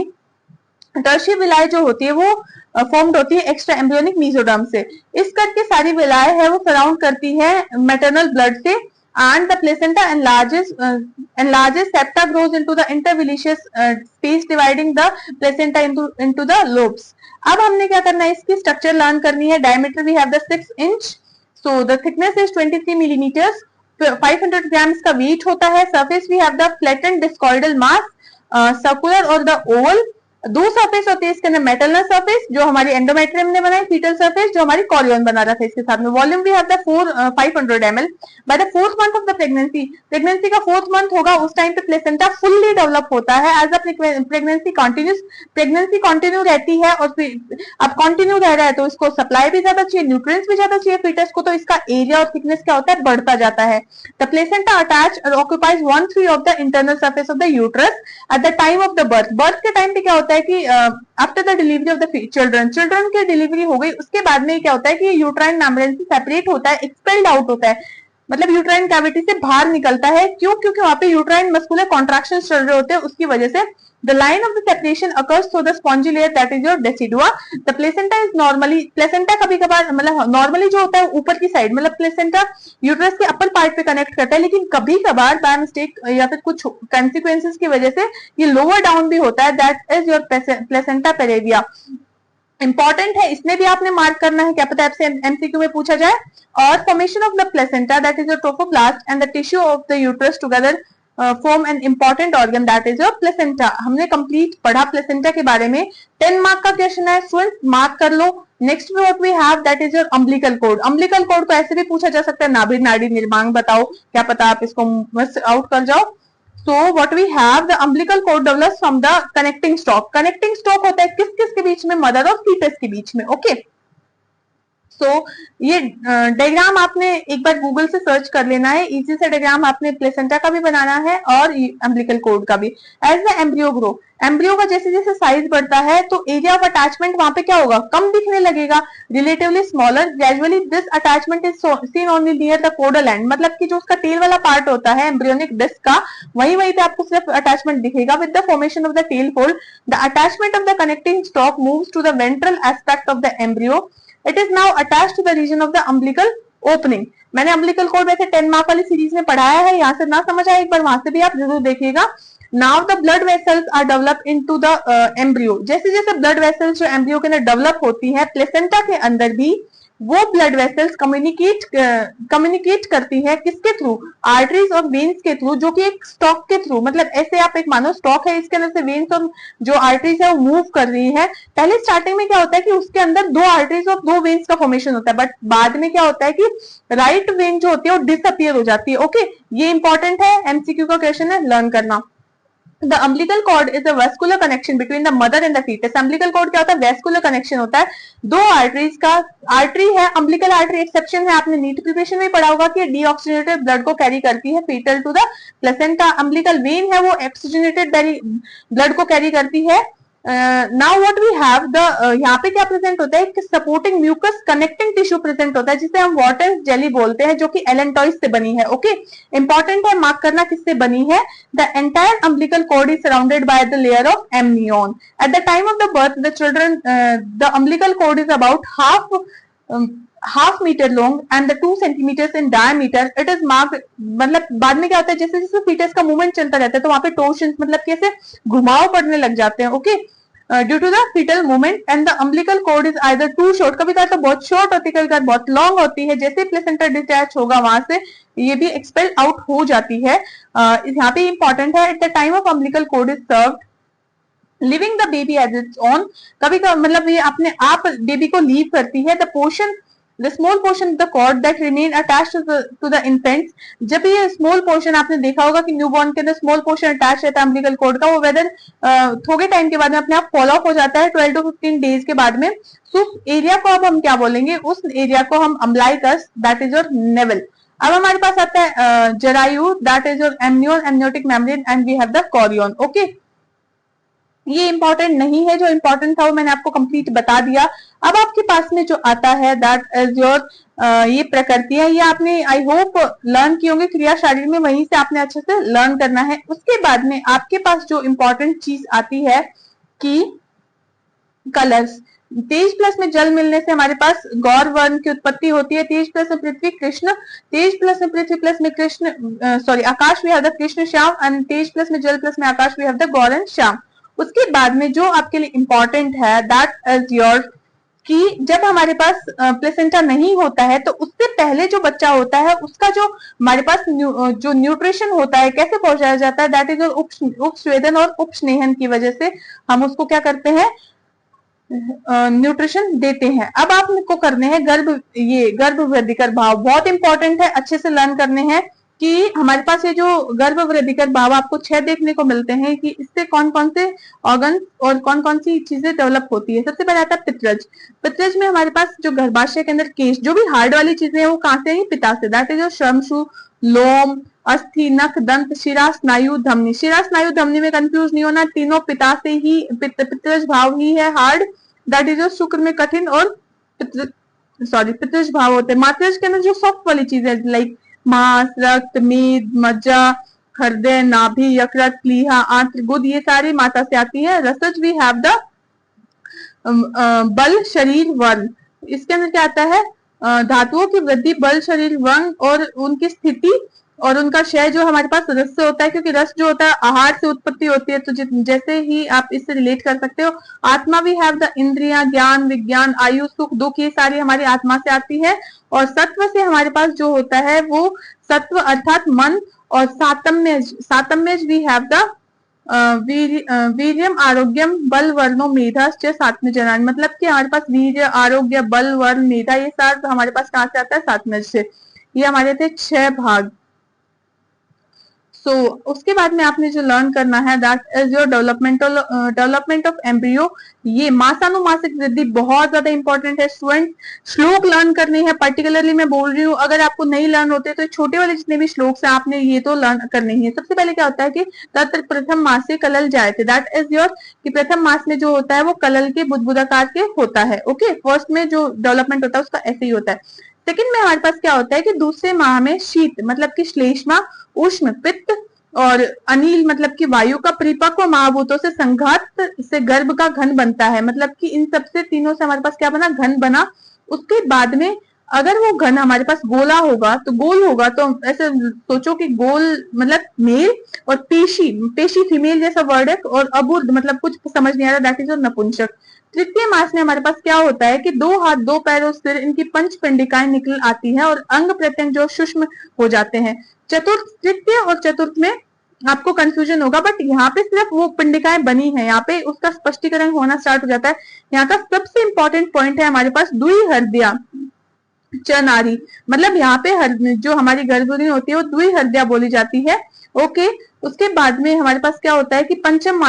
टर्शियरी विलाय जो होती है वो फॉर्म्ड होती है एक्स्ट्रा एम्ब्रियोनिक मेसोडर्म से। इस करके सारी विलाय है वो सराउंड करती है मैटरनल ब्लड से, and the placenta enlarges septa grows into the intervillous space dividing the placenta into the lobes। अब हमने क्या करना है, इसकी स्ट्रक्चर लर्न करनी है। Diameter we have the 6 inch, so the thickness is 23 millimeters, 500 grams का वेट होता है। Surface we have the flattened discoidal mass, circular और द ओवल। दो सरफेस होती है इसके अंदर, मेटलनल सरफेस जो हमारी एंडोमेट्रियम ने बनाई, फीटल सरफेस जो हमारी कोरियन बना रहा था इसके साथ में। वॉल्यूम भी है 500 ml। By the 4th month of the pregnancy का 4th मंथ होगा उस टाइम पे प्लेसेंटा फुल्ली डेवलप होता है। As the pregnancy continues, pregnancy continue रहती है और अब कंटिन्यू रह रहा है तो इसको सप्लाई भी ज्यादा चाहिए, न्यूट्रिएंट्स भी ज्यादा चाहिए फीटस को, तो इसका एरिया और थिकनेस क्या होता है, बढ़ता जाता है। द प्लेसेंटा अटैच और occupies 1/3 of the internal surface of the uterus eight the time of the birth. Birth के टाइम पे क्या होता है कि after the delivery of the children की डिलीवरी हो गई उसके बाद में क्या होता है कि यूट्राइन मेम्ब्रेन से सेपरेट होता है, एक्सपेल्ड आउट होता है, मतलब यूट्राइन कैविटी से बाहर निकलता है। क्यों, क्योंकि वहां पे यूट्राइन मस्कुलर कॉन्ट्रैक्शन चल रहे होते हैं, उसकी वजह से the line of the separation occurs through the spongy layer that is your decidua। the placenta is normally, placenta कभी कभार मतलब नॉर्मली जो होता है ऊपर की साइड, मतलब प्लेसेंटा यूट्रस के अपर पार्ट पे कनेक्ट करता है, लेकिन कभी कभार बाय मिस्टेक या फिर कुछ कंसिक्वेंसेस की वजह से ये लोअर डाउन भी होता है, that is your placenta previa. Important है, इसमें भी आपने मार्क करना है, क्या पता आपसे एमसीक्यू में पूछा जाए। और formation of the placenta that is your trophoblast and the tissue of the uterus together form an important organ that is your placenta. हमने कंप्लीट पढ़ा प्लेसेंटा के बारे में। 10 मार्क का क्वेश्चन है, स्टूडेंट्स मार्क कर लो। Next what we have that is your umbilical cord. Umbilical cord को ऐसे भी पूछा जा सकता है, नाभिक नाड़ी निर्माण बताओ, क्या पता आप इसको मिस आउट कर जाओ। So what we have, the umbilical cord develops from the connecting stalk। connecting stalk होता है किस किस के बीच में, मदर और फीटस के बीच में। ओके, सो ये डायग्राम आपने एक बार गूगल से सर्च कर लेना है, इजी से डायग्राम आपने प्लेसेंटा का भी बनाना है और अम्बिलिकल कोड का भी। As the embryo grow, embryo का जैसे जैसे साइज बढ़ता है तो एरिया ऑफ अटैचमेंट वहां पे क्या होगा, कम दिखने लगेगा, relatively smaller. Gradually this attachment is seen only near the codal and, मतलब कि जो उसका टेल वाला पार्ट होता है एम्ब्रियोनिक डिस्क का, वहीं पे आपको सिर्फ अटैचमेंट दिखेगा। With the formation of the tail fold the attachment of the connecting stalk moves to the ventral aspect of the embryo. It is now attached to the region of the umbilical opening. मैंने umbilical cord वैसे 10 mark वाली series में पढ़ाया है, यहाँ से ना समझ आए एक बार वहां से भी आप जरूर देखिएगा। Now the blood vessels are develop into the embryo. जैसे जैसे ब्लड वेसल्स जो एम्ब्रियो के अंदर डेवलप होती है, प्लेसेंटा के अंदर भी वो ब्लड वेसल्स कम्युनिकेट करती है किसके थ्रू, आर्टरीज और वेन्स के थ्रू, जो कि एक स्टॉक के थ्रू, मतलब ऐसे आप एक मानो स्टॉक है, इसके अंदर से वेन्स और जो आर्टरीज है वो मूव कर रही है। पहले स्टार्टिंग में क्या होता है कि उसके अंदर 2 आर्टरीज और 2 वेन्स का फॉर्मेशन होता है, बट बाद में क्या होता है कि राइट वेन जो होती है वो डिसअपियर हो जाती है। ओके, ये इंपॉर्टेंट है, एमसीक्यू का क्वेश्चन है, लर्न करना। The umbilical cord is a vascular connection between the mother and the fetus. Umbilical cord क्या होता है, वैस्कुलर कनेक्शन होता है 2 आर्टरीज का। आर्टरी है, अम्बिलिकल आर्टरी एक्सेप्शन है, आपने नीट प्रिपरेशन में पढ़ा होगा कि डीऑक्सीजनेटेड ब्लड को कैरी करती है fetal to the placenta. Umbilical vein है वो ऑक्सीजनेटेड ब्लड को कैरी करती है। Now what we have the, यहाँ पे क्या प्रेजेंट होता है, supporting mucus connecting tissue present होता है, जिसे हम वाटर जेली बोलते हैं, जो कि एलेंटॉइड से बनी है। ओके, इंपॉर्टेंट है, मार्क करना किससे बनी है। The entire umbilical cord is surrounded by the layer of amnion. At the time of the birth the children, the umbilical cord is about half metre long and 2 centimetre in diameter. It is marked, मतलब बाद में क्या होता है, जैसे जैसे foetus का movement चलता रहता है तो वहां पे टोर्शंस, मतलब कैसे घुमाव पड़ने लग जाते हैं। Okay, due to the fetal movement. And the umbilical cord is either too short, कभी कभी तो बहुत शॉर्ट होती है, कभी कभी बहुत लॉन्ग होती है। जैसे प्लेसेंटा डिटैच होगा वहां से ये भी एक्सपेल आउट हो जाती है। यहाँ पे इंपॉर्टेंट है, at the time of umbilical cord is severed leaving the baby as its own. कभी कभी मतलब ये अपने आप बेबी को लीव करती है। The portion, the small portion of the cord that remain attached to the infants, जब ये small portion आपने देखा होगा कि न्यूबॉर्न के अंदर small portion attached रहता है umbilical cord का, वो वेदर थोड़े टाइम के बाद में अपने आप फॉल ऑफ हो जाता है 12 to 15 डेज के बाद में। सो एरिया को अब हम क्या बोलेंगे, उस एरिया को हम umbilicus, that is your navel. अब हमारे पास आता है जरायु, that is your amnion, amniotic membrane, and we have the chorion. Okay, ये इंपॉर्टेंट नहीं है, जो इंपॉर्टेंट था वो मैंने आपको कंप्लीट बता दिया। अब आपके पास में जो आता है दैट इज योर, ये प्रकृति है, ये आपने आई होप लर्न की होंगे क्रिया शारीर में, वहीं से आपने अच्छे से लर्न करना है। उसके बाद में आपके पास जो इंपॉर्टेंट चीज आती है कि कलर्स। तेज प्लस में जल मिलने से हमारे पास गौर वर्ण की उत्पत्ति होती है। तेज प्लस में पृथ्वी कृष्ण, तेज प्लस में पृथ्वी प्लस में कृष्ण, सॉरी आकाश वी हैव द कृष्ण श्याम, एंड तेज प्लस में जल प्लस में आकाश वी हैव द गौर एंड श्याम। उसके बाद में जो आपके लिए इंपॉर्टेंट है दैट इज योर, कि जब हमारे पास प्लेसेंटा नहीं होता है तो उससे पहले जो बच्चा होता है उसका जो हमारे पास जो न्यूट्रिशन होता है कैसे पहुंचाया जाता है, दैट इज उपस्वेदन और उपस्नेहन की वजह से हम उसको क्या करते हैं, न्यूट्रिशन देते हैं। अब आपको करने हैं गर्भ वृद्धिकर भाव, बहुत इंपॉर्टेंट है, अच्छे से लर्न करने हैं कि हमारे पास ये जो गर्भ वृद्धिकर भाव आपको 6 देखने को मिलते हैं कि इससे कौन कौन से ऑर्गन और कौन कौन सी चीजें डेवलप होती है। सबसे पहले आता है पित्रज। पित्रज में हमारे पास जो गर्भाशय के अंदर केश, जो भी हार्ड वाली चीजें हैं वो कहां से है, पिता से, दैट इज जो श्रमशु, लोम, अस्थि, नख, दंत, शिरा, स्नायु, धमनी। शिरा, स्नायु, धमनी में कंफ्यूज नहीं होना, तीनों पिता से ही, पित्रज भाव ही है हार्ड, दैट इज जो शुक्र में कठिन और पित्रज भाव होते हैं। मात्रज के अंदर जो सॉफ्ट वाली चीजें लाइक मांस, रक्त, मेद, मज्जा, हृदय, नाभि, यकृत, प्लीहा, आंत्र, गुद, ये सारी माता से आती है। रसज वी हैव द बल, शरीर, वर्ण। इसके अंदर क्या आता है, धातुओं की वृद्धि, बल, शरीर, वर्ण और उनकी स्थिति और उनका क्षय जो हमारे पास रस से होता है, क्योंकि रस जो होता है आहार से उत्पत्ति होती है, तो जैसे ही आप इससे रिलेट कर सकते हो। आत्मा वी हैव द इंद्रियां, ज्ञान, विज्ञान, आयु, सुख, दुख, ये सारी हमारी आत्मा से आती है। और सत्व से हमारे पास जो होता है वो सत्व अर्थात मन, और सातम्यज वी हैव द वीर्यम, आरोग्यम, बल, वर्णो, मेधा, सात्म्य जनान। मतलब कि हमारे पास वीर्य, आरोग्य, बल, वर्ण, मेधा, ये सारा हमारे पास कहां से आता है, सातम्यज से। ये हमारे थे 6 भाग। उसके बाद में आपने जो लर्न करना है that is your development of embryo. ये मासानुमासिक वृद्धि बहुत ज्यादा इंपॉर्टेंट है स्टूडेंट, श्लोक लर्न करने हैं, पर्टिकुलरली मैं बोल रही हूँ, अगर आपको नहीं लर्न होते तो छोटे वाले जितने भी श्लोक है आपने ये तो लर्न करने ही है। सबसे पहले क्या होता है कि तत्र प्रथम मास से कलल जाए थे, दैट इज योर, कि प्रथम मास में जो होता है वो कलल के बुदबुदाकार के होता है। ओके, फर्स्ट में जो डेवलपमेंट होता है उसका ऐसे ही होता है। सेकंड में हमारे पास क्या होता है कि दूसरे माह में शीत मतलब कि श्लेष्मा, उष्ण, पित्त और अनिल मतलब कि वायु का परिपक्व महाभूतों से संघात से गर्भ का घन बनता है। मतलब कि इन सबसे तीनों से हमारे पास क्या बना, घन बना। उसके बाद में अगर वो घन हमारे पास गोला होगा तो गोल होगा, तो ऐसे सोचो कि गोल मतलब मेल और पेशी, पेशी फीमेल जैसा वर्ड है, और अबुर्द मतलब कुछ समझ नहीं आ रहा, दैट इज नपुंसक। तृतीय मास में हमारे पास क्या होता है कि 2 हाथ 2 पैर और सिर, इनकी पंच पिंडिकाएं निकल आती हैं और अंग प्रत्यंग जो सूक्ष्म हो जाते हैं। चतुर्थ, तृतीय और चतुर्थ में आपको कंफ्यूजन होगा, बट यहाँ पे सिर्फ वो पिंडिकाएं बनी है, यहाँ पे उसका स्पष्टीकरण होना स्टार्ट हो जाता है। यहाँ का सबसे इंपॉर्टेंट पॉइंट है हमारे पास द्विहृदया चनारी, मतलब यहाँ पे जो हमारी गर्भवती होती है वो द्विहृदया बोली जाती है। ओके, उसके बाद में हमारे पास क्या होता है कि पंचम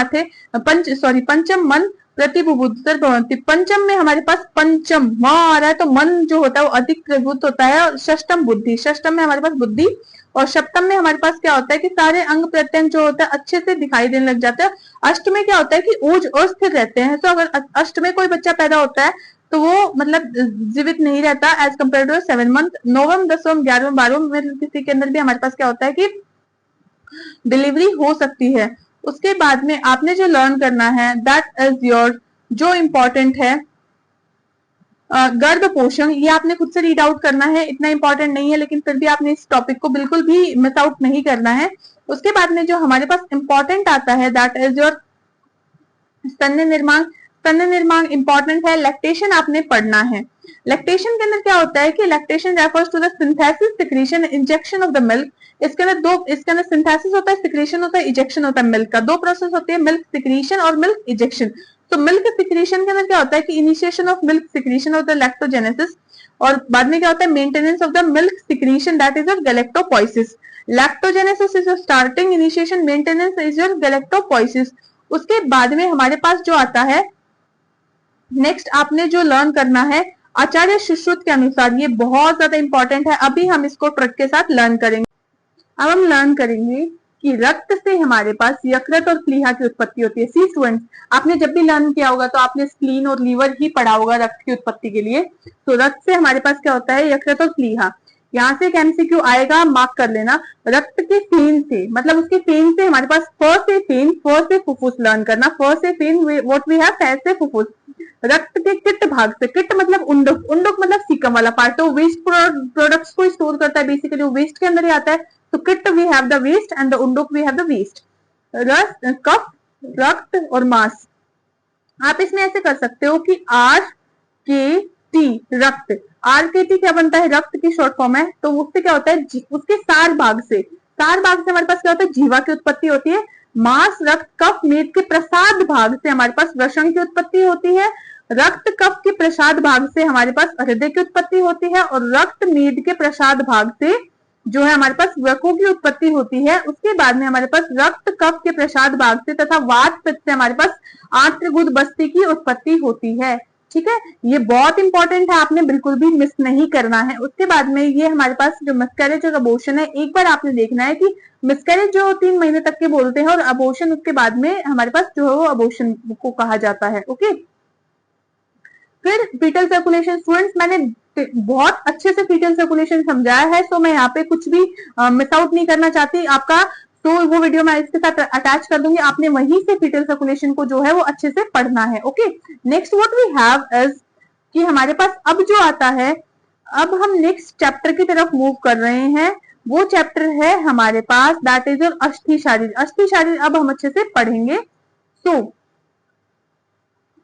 मन प्रतिबुद्धर भवन्ति। पंचम में हमारे पास पंचम वहां आ रहा है, तो मन जो होता है वो अधिक प्रभुत्व होता है, और षष्टम बुद्धि, षष्टम में हमारे पास बुद्धि, और सप्तम में हमारे पास क्या होता है कि सारे अंग प्रत्यंग जो होता है अच्छे से दिखाई देने लग जाते हैं। अष्ट में क्या होता है कि ओज अस्थिर रहते हैं, तो अगर अष्ट में कोई बच्चा पैदा होता है तो वो मतलब जीवित नहीं रहता एज कम्पेयर टू 7 मंथ। 9वें 10वें 11वें 12वें में किसी के अंदर भी हमारे पास क्या होता है कि डिलीवरी हो सकती है। उसके बाद में आपने जो लर्न करना है दैट इज योर, जो इंपॉर्टेंट है गर्भ पोषण, ये आपने खुद से रीड आउट करना है, इतना इंपॉर्टेंट नहीं है, लेकिन फिर भी आपने इस टॉपिक को बिल्कुल भी मिस आउट नहीं करना है। उसके बाद में जो हमारे पास इंपॉर्टेंट आता है दैट इज योर स्तन्य निर्माण। स्तन्य निर्माण इंपॉर्टेंट है। लैक्टेशन आपने पढ़ना है। लैक्टेशन के अंदर क्या होता है कि lactation refers to the synthesis, secretion, injection of the milk. इसके अंदर सिंथेसिस होता है, सिक्रीशन होता है, इजेक्शन होता है। मिल्क का 2 प्रोसेस होते हैं, मिल्क सिक्रीशन और मिल्क इजेक्शन। तो मिल्क सिक्रीशन के अंदर क्या होता है कि initiation of milk secretion of the lactogenesis, और बाद में क्या होता है maintenance of the milk secretion, that is of galactopoiesis. Lactogenesis is starting, initiation, maintenance is your galactopoiesis. उसके बाद में हमारे पास जो आता है नेक्स्ट, आपने जो लर्न करना है आचार्य सुश्रुत के अनुसार, ये बहुत ज्यादा इंपॉर्टेंट है। अभी हम इसको ट्रिक के साथ लर्न करेंगे। अब हम लर्न करेंगे कि रक्त से हमारे पास यकृत और प्लीहा की उत्पत्ति होती है। सी स्टूडेंट्स, आपने जब भी लर्न किया होगा तो आपने स्प्लीन और लीवर ही पढ़ा होगा रक्त की उत्पत्ति के लिए। तो रक्त से हमारे पास क्या होता है यकृत और प्लीहा। यहाँ से एक एमसीक्यू आएगा, मार्क कर लेना। रक्त के फेन से, मतलब उसके फेन से हमारे पास फ से फेन, फ से फुफ्फुस लर्न करना। फ से फेन व्हाट वी हैव, फै से फुफ्फुस। रक्त के किट भाग से, किट मतलब उंडुक, उंडुक मतलब सीकम वाला पार्ट, तो वेस्ट प्रोडक्ट्स को स्टोर करता है, बेसिकली वो वेस्ट के अंदर ही आता है। तो किट we have the waste and the उंडुक वी हैव द वेस्ट। रस, कफ, रक्त और मांस। आप इसमें ऐसे कर सकते हो कि आर के टी, रक्त। आर के टी क्या बनता है, रक्त की शॉर्ट फॉर्म है। तो उससे क्या होता है, उसके सार भाग से, सार भाग से हमारे पास क्या होता है जीवा की उत्पत्ति होती है। मांस, रक्त, कफ, मेद के प्रसाद भाग से हमारे पास वृषण की उत्पत्ति होती है। रक्त कफ के प्रसाद भाग से हमारे पास हृदय की उत्पत्ति होती है, और रक्त मेद के प्रसाद भाग से जो है हमारे पास वृकों की उत्पत्ति होती है। उसके बाद में हमारे पास रक्त कफ के प्रसाद भाग से तथा वात पित्त से हमारे पास आंत्रगुद बस्ती की उत्पत्ति होती है। ठीक है, ये बहुत इंपॉर्टेंट है, आपने बिल्कुल भी मिस नहीं करना है। उसके बाद में ये हमारे पास जो मिसकैरेज और अबॉर्शन है, एक बार आपने देखना है कि मिसकैरेज जो 3 महीने तक के बोलते हैं, और अबॉर्शन उसके बाद में हमारे पास जो है वो अबॉर्शन को कहा जाता है। ओके, फिर फीटल सर्कुलेशन। स्टूडेंट्स, मैंने बहुत अच्छे से फीटल सर्कुलेशन समझाया है, सो मैं यहाँ पे कुछ भी मिस आउट नहीं करना चाहती आपका। तो वो वीडियो मैं इसके साथ अटैच कर दूंगी, आपने वहीं से फीटल सर्कुलेशन को जो है वो अच्छे से पढ़ना है। Okay, next what we have is कि हमारे पास अब जो आता है, अब हम नेक्स्ट चैप्टर की तरफ मूव कर रहे हैं। वो चैप्टर है हमारे पास दैट इज योर अस्थि शारीर। अस्थि शारीर अब हम अच्छे से पढ़ेंगे। तो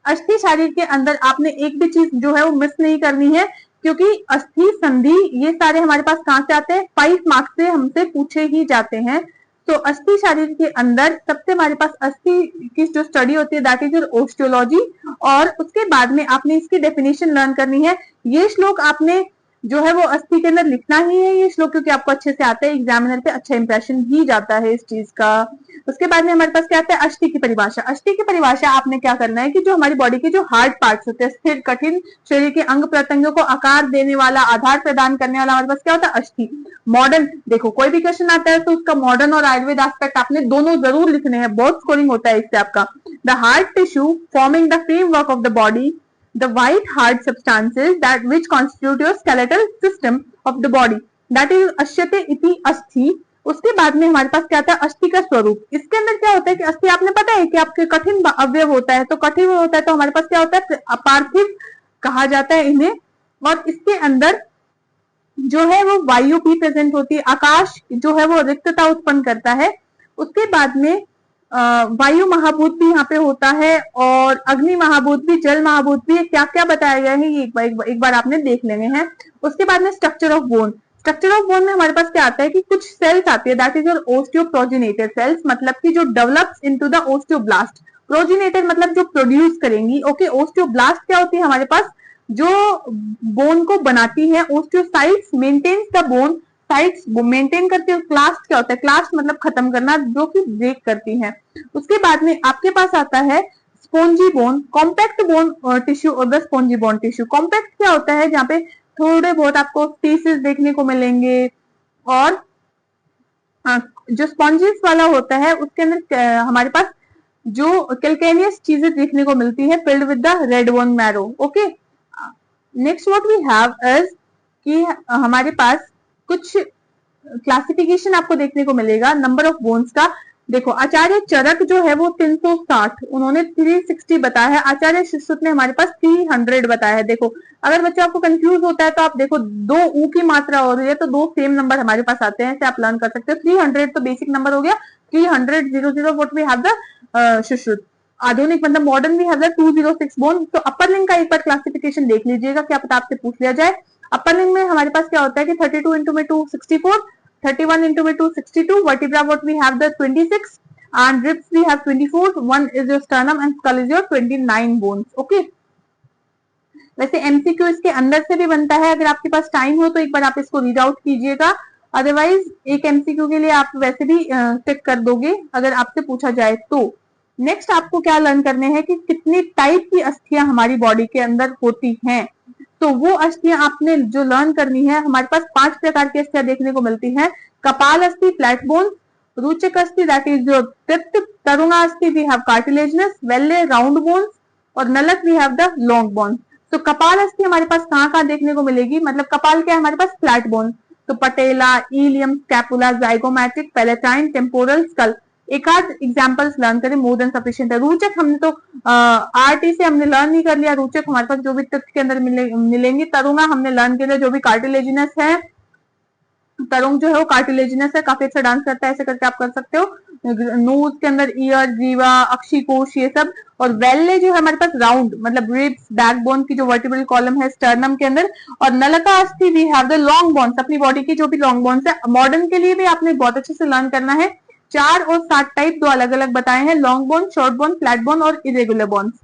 अस्थि शारीर के अंदर आपने एक भी चीज जो है वो मिस नहीं करनी है, क्योंकि अस्थि, संधि, ये सारे हमारे पास कहां से आते हैं, 5 मार्क्स से हमसे पूछे ही जाते हैं। तो अस्थि शारीर के अंदर सबसे हमारे पास अस्थि की जो स्टडी होती है दैट इज योर ओस्टियोलॉजी, और उसके बाद में आपने इसकी डेफिनेशन लर्न करनी है। ये श्लोक आपने जो है वो अस्थि के अंदर लिखना ही है ये श्लोक, क्योंकि आपको अच्छे से आता है, एग्जामिनर पे अच्छा इंप्रेशन भी जाता है इस चीज का। उसके बाद में हमारे पास क्या आता है, अस्थि की परिभाषा। अस्थि की परिभाषा आपने क्या करना है कि जो हमारी बॉडी के जो हार्ड पार्ट्स होते हैं, स्थिर कठिन शरीर के अंग प्रत्यंगों को आकार देने वाला, आधार प्रदान करने वाला हमारे पास क्या होता है, अस्थि। मॉडर्न, देखो कोई भी क्वेश्चन आता है तो उसका मॉडर्न और आयुर्वेद एस्पेक्ट आपने दोनों जरूर लिखने हैं, बहुत स्कोरिंग होता है इससे आपका। The hard tissue forming the framework of the body, the white hard substances that which constitute your skeletal system of the body, that is अश्यते इति अस्थि। उसके बाद में हमारे पास क्या था, अस्थि का स्वरूप। इसके अंदर क्या होता है कि अस्थि आपने पता है कि आपके कठिन अवयव होता है, तो कठिन होता है तो हमारे पास क्या होता है, अपार्थिव कहा जाता है इन्हें। और इसके अंदर जो है वो वायु भी प्रेजेंट होती है, आकाश जो है वो रिक्तता उत्पन्न करता है। उसके बाद में वायु महाभूत भी यहाँ पे होता है और अग्नि महाभूत भी, जल महाभूत भी, क्या क्या बताया गया है ये एक बार आपने देख लेने हैं। उसके बाद में structure of bone, structure of bone में हमारे पास क्या आता है कि कुछ सेल्स आती है, दैट इज योर ओस्टियोप्रोजेनेटर सेल्स, मतलब कि जो develops into the osteoblast. Progenitor मतलब जो प्रोड्यूस करेंगी, ओके। ओस्टियोब्लास्ट क्या होती है हमारे पास, जो बोन को बनाती है। Osteocytes maintains the bone, cytes maintain करती है। क्लास्ट क्या होता है, क्लास्ट मतलब खत्म करना, जो कि ब्रेक करती है। उसके बाद में आपके पास आता है spongy bone, compact bone tissue और the spongy bone tissue. Compact क्या होता है, जहाँ पे थोड़े बहुत आपको पीसेस देखने को मिलेंगे, और जो स्पॉन्जिस वाला होता है उसके अंदर हमारे पास जो कैल्केनियस चीजें देखने को मिलती है, filled with the red bone marrow, okay. Next what we have is कि हमारे पास कुछ क्लासिफिकेशन आपको देखने को मिलेगा नंबर ऑफ बोन्स का। देखो आचार्य चरक जो है वो 360, उन्होंने 360 बताया है। आचार्य सुश्रुत ने हमारे पास 300 बताया है। देखो अगर बच्चों आपको कंफ्यूज होता है तो आप देखो, दो ऊ की मात्रा हो रही है तो दो सेम नंबर हमारे पास आते हैं, आप लर्न कर सकते हो। 300 तो बेसिक नंबर हो गया, 300 00 what we have the Sushruta. आधुनिक मतलब मॉडर्न भी हैव द 206 बोन। तो अपर लिंग का एक बार क्लासिफिकेशन देख लीजिएगा, क्या पता आपसे पूछ लिया जाए। अपर लिंग में हमारे पास क्या होता है कि 32 इंटू में 2 64, 31 into में 2 62, vertebra what we have the 26 and ribs we have 24, one is your sternum and skull is your 29 bones, okay। वैसे एमसीक्यू इसके अंदर से भी बनता है, अगर आपके पास टाइम हो तो एक बार आप इसको रीड आउट कीजिएगा, अदरवाइज एक एमसीक्यू के लिए आप वैसे भी टिक कर दोगे अगर आपसे पूछा जाए तो। नेक्स्ट आपको क्या लर्न करने हैं कि कितनी टाइप की अस्थियां हमारी बॉडी के अंदर होती हैं। तो वो अस्थियां आपने जो लर्न करनी है, हमारे पास 5 प्रकार की अस्थियां देखने को मिलती हैं। कपाल अस्थि फ्लैट बोन, रुचक अस्थि दैट इज योर पित्त, तरुणा अस्थि वी हैव कार्टिलेजिनस, वेल्ले राउंड बोन्स, और नलक we have the long bones. तो कपाल अस्थि हमारे पास कहाँ देखने को मिलेगी, मतलब कपाल क्या है हमारे पास, फ्लैट बोन। तो patella, ilium, scapula, zygomatic, palatine, temporal, skull. एक आध एग्जांपल्स लर्न करें, मोर देन सफिशिएंट है। रुचक हमने तो आरटी से हमने लर्न नहीं कर लिया, रुचक हमारे पास जो भी तथ्य के अंदर मिलेंगे। तरुणा हमने लर्न कर लिया, जो भी कार्टिलेजिनस है, तरुण जो है वो कार्टिलेजिनस है, काफी अच्छा डांस करता है, ऐसे करके आप कर सकते हो। नोज के अंदर ईयर, जीवा, अक्षिकोष, ये सब। और वेल्ले जो है हमारे पास राउंड मतलब रिब्स, बैकबोन की जो वर्टिब्रल कॉलम है स्टर्नम के अंदर। और नलका अस्थि we have the long bones, अपनी बॉडी की जो भी लॉन्ग बोन्स है। मॉडर्न के लिए भी आपने बहुत अच्छे से लर्न करना है। 4 और 7 टाइप दो अलग अलग बताए हैं, long bone, short bone, flat bone और इरेगुलर बोन्स।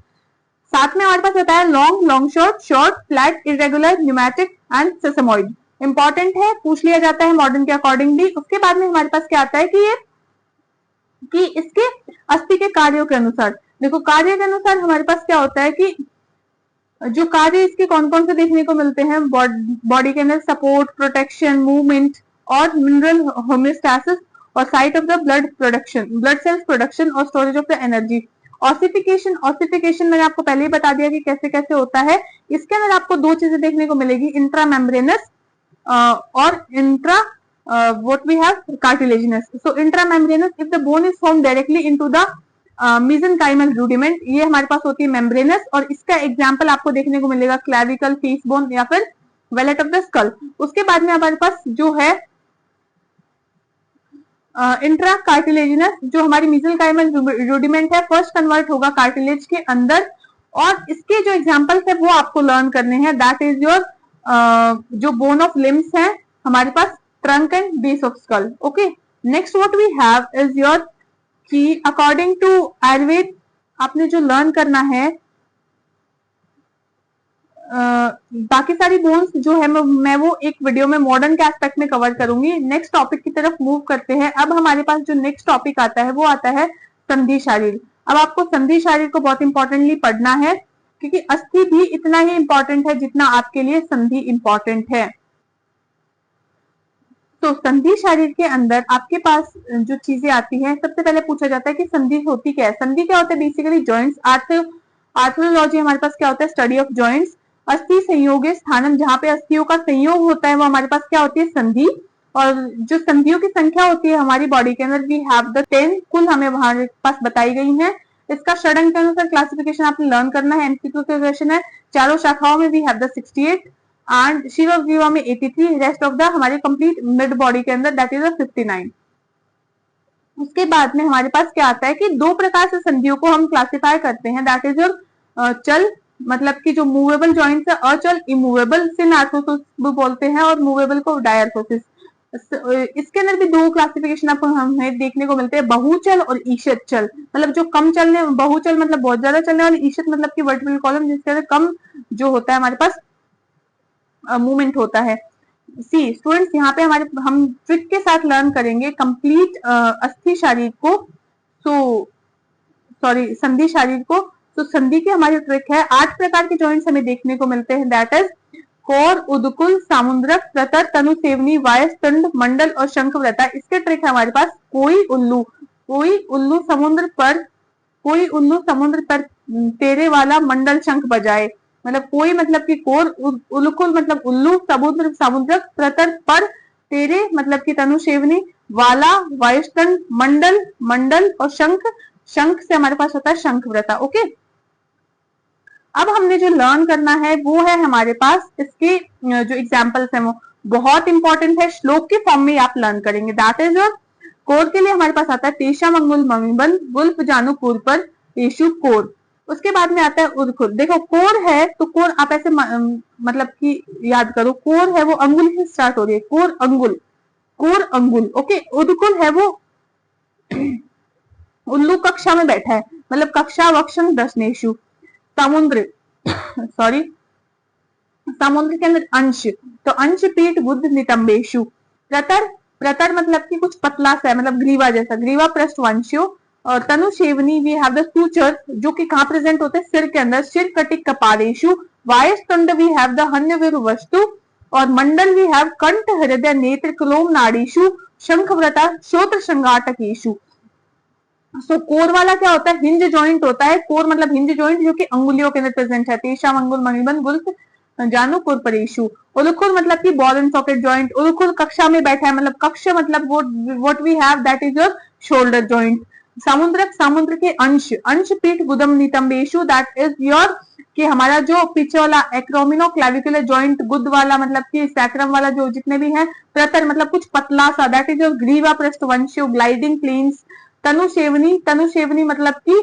साथ में हमारे पास बताया long, long short, flat, irregular, pneumatic and sesamoid. Important है, पूछ लिया जाता है मॉडर्न के अकॉर्डिंगली। उसके बाद में हमारे पास क्या आता है कि इसके अस्थि के कार्यों के अनुसार, देखो कार्य के अनुसार हमारे पास क्या होता है कि जो कार्य इसके कौन कौन से देखने को मिलते हैं बॉडी के अंदर, सपोर्ट, प्रोटेक्शन, मूवमेंट और मिनरल होम्योस्टैसिस और site of the blood production, blood cells production और storage of the energy. Ossification, ossification मैंने आपको पहले ही बता दिया कि कैसे कैसे होता है। इसके अंदर आपको दो चीजें देखने को मिलेगी, इंट्रा मेम्ब्रेनस और intra what we have cartilaginous. So intramembranous if the bone is formed directly into the mesenchymal rudiment, ये हमारे पास होती है मेम्ब्रेनस। और इसका एग्जांपल आपको देखने को मिलेगा क्लैविकल, फीस बोन या फिर वेलेट ऑफ द स्कल। उसके बाद में हमारे पास जो है इंट्रा कार्टिलेजिनस, जो हमारी मेसेंकाइमल रूडिमेंट है, फर्स्ट कन्वर्ट होगा कार्टिलेज के अंदर। और इसके जो एग्जांपल्स है वो आपको लर्न करने हैं, दैट इज योर जो बोन ऑफ लिम्स है हमारे पास, trunk and base of skull, okay. Next what we have is your कि अकॉर्डिंग टू आयुर्वेद आपने जो लर्न करना है, बाकी सारी बोन्स जो है मैं वो एक वीडियो में मॉडर्न के एस्पेक्ट में कवर करूंगी। नेक्स्ट टॉपिक की तरफ मूव करते हैं। अब हमारे पास जो नेक्स्ट टॉपिक आता है वो आता है संधि शारीर। अब आपको संधि शारीर को बहुत इंपॉर्टेंटली पढ़ना है, क्योंकि अस्थि भी इतना ही इंपॉर्टेंट है जितना आपके लिए संधि इंपॉर्टेंट है। तो संधि शारीर के अंदर आपके पास जो चीजें आती हैं, सबसे पहले पूछा जाता है कि संधि होती क्या है। संधि क्या होता है, बेसिकली जॉइंट्स। आर्थ्रोलॉजी हमारे पास क्या होता है, स्टडी ऑफ जॉइंट्स। अस्थि संयोगे स्थानम, जहां पे अस्थियों का संयोग होता है वो हमारे पास क्या होती है, संधि। और जो संधियों की संख्या होती है हमारी बॉडी के अंदर, वी हैव द 10 कुल हमें हमारे पास बताई गई है। इसका षडंग के अनुसार क्लासिफिकेशन आपने लर्न करना है, एमसीक्यू का क्वेश्चन है। चारों शाखाओं में वी हैव द 68। एंड शिरोग्रीवा में 83, रेस्ट ऑफ द हमारे कंप्लीट मिड बॉडी के अंदर दैट इज 59। उसके बाद में हमारे पास क्या आता है कि दो प्रकार से संधियों को हम क्लासिफाई करते हैं, दैट इज योर चल मतलब कि जो मूवेबल जॉइंट्स है, अचल इमूवेबल सिन आर्थोसिस भी बोलते हैं, और मूवेबल को डायर्थोसिस। इसके अंदर भी दो क्लासिफिकेशन आपको हमें देखने को मिलते हैं, बहुचल और ईशत चल। मतलब जो कम चलने, बहुचल मतलब बहुत ज्यादा चलने वाली, ईशत मतलब कि वर्टिकल कॉलम जिसके अंदर कम जो होता है हमारे पास मूवमेंट होता है। सी स्टूडेंट्स, यहाँ पे हम ट्रिक के साथ लर्न करेंगे कंप्लीट अस्थि शारीर को, सॉरी संधि शारीर को। तो संधि की हमारी ट्रिक है, 8 प्रकार के जॉइंट्स हमें देखने को मिलते हैं, दैट इज कोर, उदकुल, सामुद्रक, प्रतर, तनुसेवनी, वायस्तुंड, मंडल और शंखवृता। इसके ट्रिक है हमारे पास, कोई उल्लू समुद्र पर तेरे वाला मंडल शंख बजाए। मतलब कोई मतलब कि कोर, उलकुल मतलब उल्लू, सामुद्रक, प्रतर पर तेरे मतलब कि तनुसेवनी, वाला वायुस्तंड, मंडल और शंख से हमारे पास होता है शंखवृता। ओके, अब हमने जो लर्न करना है वो है हमारे पास इसके जो एग्जाम्पल्स है वो बहुत इंपॉर्टेंट है, श्लोक के फॉर्म में आप लर्न करेंगे। दैट इज कोर के लिए हमारे पास आता है तेषाम अंगुल मणिबन वुल्फ जानू कोर पर येशु कोर। उसके बाद में आता है उदकुल। देखो कोर है तो कोर आप ऐसे मतलब कि याद करो, कोर है वो अंगुल से स्टार्ट हो रही है, कोर अंगुल। ओके, उदकुल है वो उल्लू कक्षा में बैठा है, मतलब कक्षा वक्षण दशनेशु। समुद्र समुद्र के अंदर अंश, तो अंश पीठ बुद्ध नितंबेशु। प्रतर मतलब कि कुछ पतला सा है, मतलब ग्रीवा जैसा, ग्रीवा पृष्ठ वंशियो। और तनुशेवनी वी हैव द सूचर जो कि कहां प्रेजेंट होते हैं, सिर के अंदर, सिर कटिक कपालेशु। वायस्तुंड वी हैव द हन्यवीर वस्तु। और मंडल वी हैव कंठ हृदय नेत्र क्लोम नाड़ीशु। शंखवृता श्रोत्र श्रृंगाटकेशु। सो कोर वाला क्या होता है, हिंज जॉइंट होता है। कोर मतलब हिंज जॉइंट जो कि अंगुलियों के अंदर प्रेजेंट है, तेषाम अंगुल मणिबन गुल्फ जानू कुरपरेशु। उलुकुल मतलब कि बॉल एंड सॉकेट जॉइंट, उलुकुल कक्षा में बैठा है, मतलब कक्ष मतलब what we have that is your shoulder joint. सामुद्रक समुद्र के अंश पीठ गुदम नितंबेशु, दैट इज योर कि हमारा जो पीछे वाला एक्रोमिनो क्लेविकुलर जॉइंट, गुद वाला मतलब कि सैक्रम वाला जो जितने भी हैं। प्रतर मतलब कुछ पतला सा, दैट इज योर ग्रीवा पृष्ठवंशियो ग्लाइडिंग प्लेन्स। तनुशेवनी मतलब कि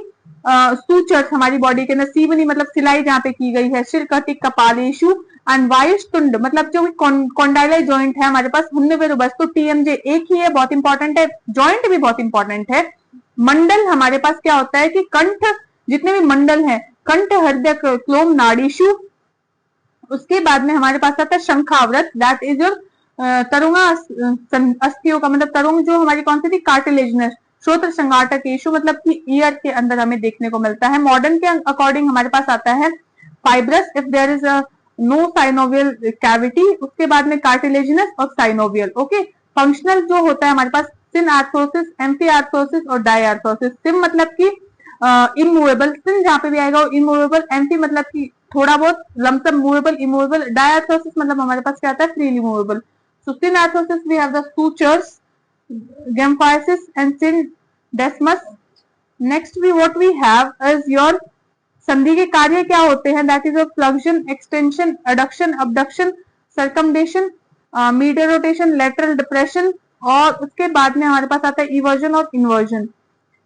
सूचर्स हमारी बॉडी के अंदर, सीवनी मतलब सिलाई जहाँ पे की गई है, सिर कटिक कपालेशु। एंड वायुस्तुंड मतलब जो कॉन्डाइलर जॉइंट है हमारे पास, तो टीएमजे एक ही है, बहुत इंपॉर्टेंट है, जॉइंट भी बहुत इंपॉर्टेंट है। मंडल हमारे पास क्या होता है कि कंठ, जितने भी मंडल हैं, कंठ हृदय क्लोम नाड़ीशु। उसके बाद में हमारे पास आता है शंखावृत, दैट इज योर तरुंगा अस्थियों का, मतलब तरुंग जो हमारी कौन सी थी, कार्टिलेजिनस। श्रोत्र श्रृंगाटकेशु मतलब कि ईयर के अंदर हमें देखने को मिलता है। मॉडर्न के अकॉर्डिंग हमारे पास आता है fibrous if there is no synovial cavity. उसके बाद में कार्टिलेजिनस और साइनोवियल। ओके, फंक्शनल जो होता है हमारे पास सिन आर्थोसिस, एम्फी आर्थोसिस और डाई आर्थोसिस। सिम मतलब कि इमूवेबल, सिन जहां पे भी आएगा वो इमूवेबल, एम्फी मतलब कि थोड़ा बहुत lump sum movable, immovable. Diarthrosis मतलब हमारे पास क्या आता है, freely movable. So synarthrosis we have the sutures, Gamphysis and syndesmus. Next what we have is your संधि के कार्य क्या होते हैं, that is flexion, extension, adduction, abduction, circumduction, medial rotation, lateral depression. और उसके बाद में हमारे पास आता है इवर्जन और इन्वर्जन।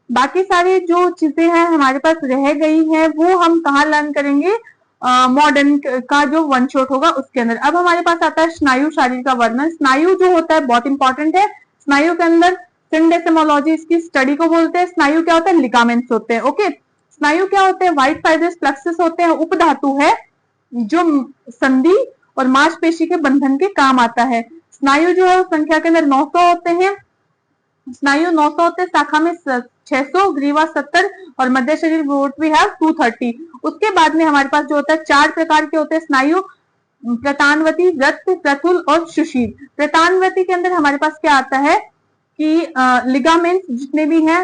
बाकी सारी जो चीजें हैं हमारे पास रह गई हैं वो हम कहाँ लर्न करेंगे, मॉडर्न का जो वन शॉट होगा उसके अंदर। अब हमारे पास आता है स्नायु शारीर का वर्णन। स्नायु जो होता है बहुत इंपॉर्टेंट है। स्नायु के अंदर सिंडेसिमोलॉजी इसकी स्टडी को बोलते हैं। स्नायु क्या होता है, लिगामेंट्स होते हैं। ओके, स्नायु क्या होते हैं, व्हाइट फाइब्रस प्लेक्सस होते हैं, उपधातु है जो संधि और मांसपेशी के बंधन के काम आता है। स्नायु जो है संख्या के अंदर 900 होते हैं, स्नायु 900 होते हैं, शाखा में 600, ग्रीवा 70 और मध्य शरीर वी हैव 230। उसके बाद में हमारे पास जो होता है 4 प्रकार के होते हैं स्नायु, प्रतानवती, वृत्त, प्रथुल और सुशील। प्रतानवती के अंदर हमारे पास क्या आता है कि लिगामेंट्स जितने भी हैं,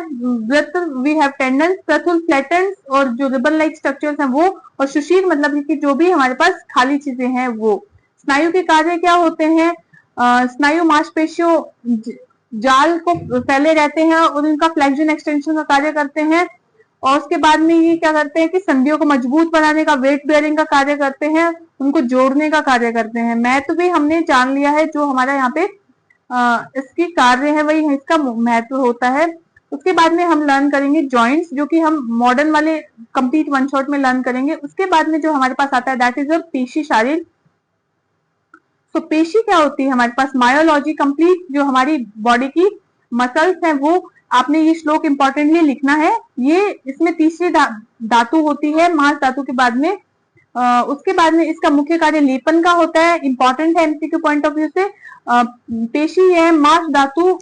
वृत्त वी हैव टेंडन्स, प्रथुल फ्लैटेंस और जो रिबन लाइक स्ट्रक्चर्स हैं वो, और सुशील मतलब कि जो भी हमारे पास खाली चीजें हैं वो। स्नायु के कार्य क्या होते हैं, स्नायु मांसपेशियों जाल को फैले रहते हैं और उनका फ्लेक्शन एक्सटेंशन का कार्य करते हैं। और उसके बाद में ये क्या करते हैं कि संधियों को मजबूत बनाने का, वेट बेयरिंग का कार्य करते हैं। उनको जोड़ने का कार्य करते हैं। महत्व भी हमने जान लिया है, जो हमारा यहाँ पे इसकी कार्य है वही है, इसका महत्व होता है। उसके बाद में हम लर्न करेंगे जॉइंट्स, जो कि हम मॉडर्न वाले कंप्लीट वन शॉट में लर्न करेंगे। उसके बाद में जो हमारे पास आता है दैट इज अ पेशी शारीर। तो पेशी क्या होती है हमारे पास, मायोलॉजी कंप्लीट जो हमारी बॉडी की मसल्स हैं वो आपने ये श्लोक इंपॉर्टेंटली लिखना है। ये इसमें तीसरी धातु होती है मांस धातु के बाद में। उसके बाद में इसका मुख्य कार्य लेपन का होता है, इंपॉर्टेंट है एमसीक्यू पॉइंट ऑफ व्यू से। पेशी है मांस धातु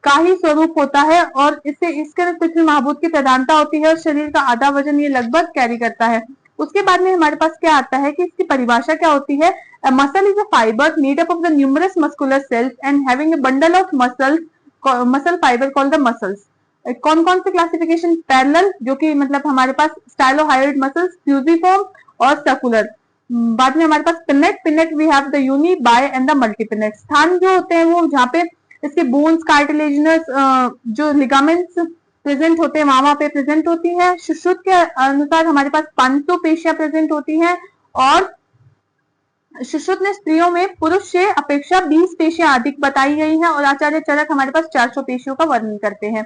का ही स्वरूप होता है और इससे इसके पृथ्वी महाभूत की प्रधानता होती है और शरीर का आधा वजन ये लगभग कैरी करता है। उसके बाद में हमारे पास क्या आता है कि इसकी परिभाषा क्या होती है। Muscle is a fibre made up of the numerous muscular cells and having a bundle of muscle fibre called the muscles. कौन कौन से क्लासिफिकेशन, पैरेलल जो कि मतलब हमारे पास स्टाइलोहायोइड मसल्स, फ्यूजिफॉर्म और सर्कुलर। बाद में हमारे पास pinnate we have the uni, bi and the multipinnate. स्थान जो होते हैं वो जहाँ पे इसके बोन्स, कार्टिलेजिनस जो लिगामेंट्स प्रेजेंट होते हैं वहां पे प्रेजेंट होती है। सुश्रुत के अनुसार हमारे पास 500 पेशियां प्रेजेंट होती हैं और सुश्रुत ने स्त्रियों में पुरुष से अपेक्षा 20 पेशियां अधिक बताई गई हैं और आचार्य चरक हमारे पास 400 पेशियों का वर्णन करते हैं।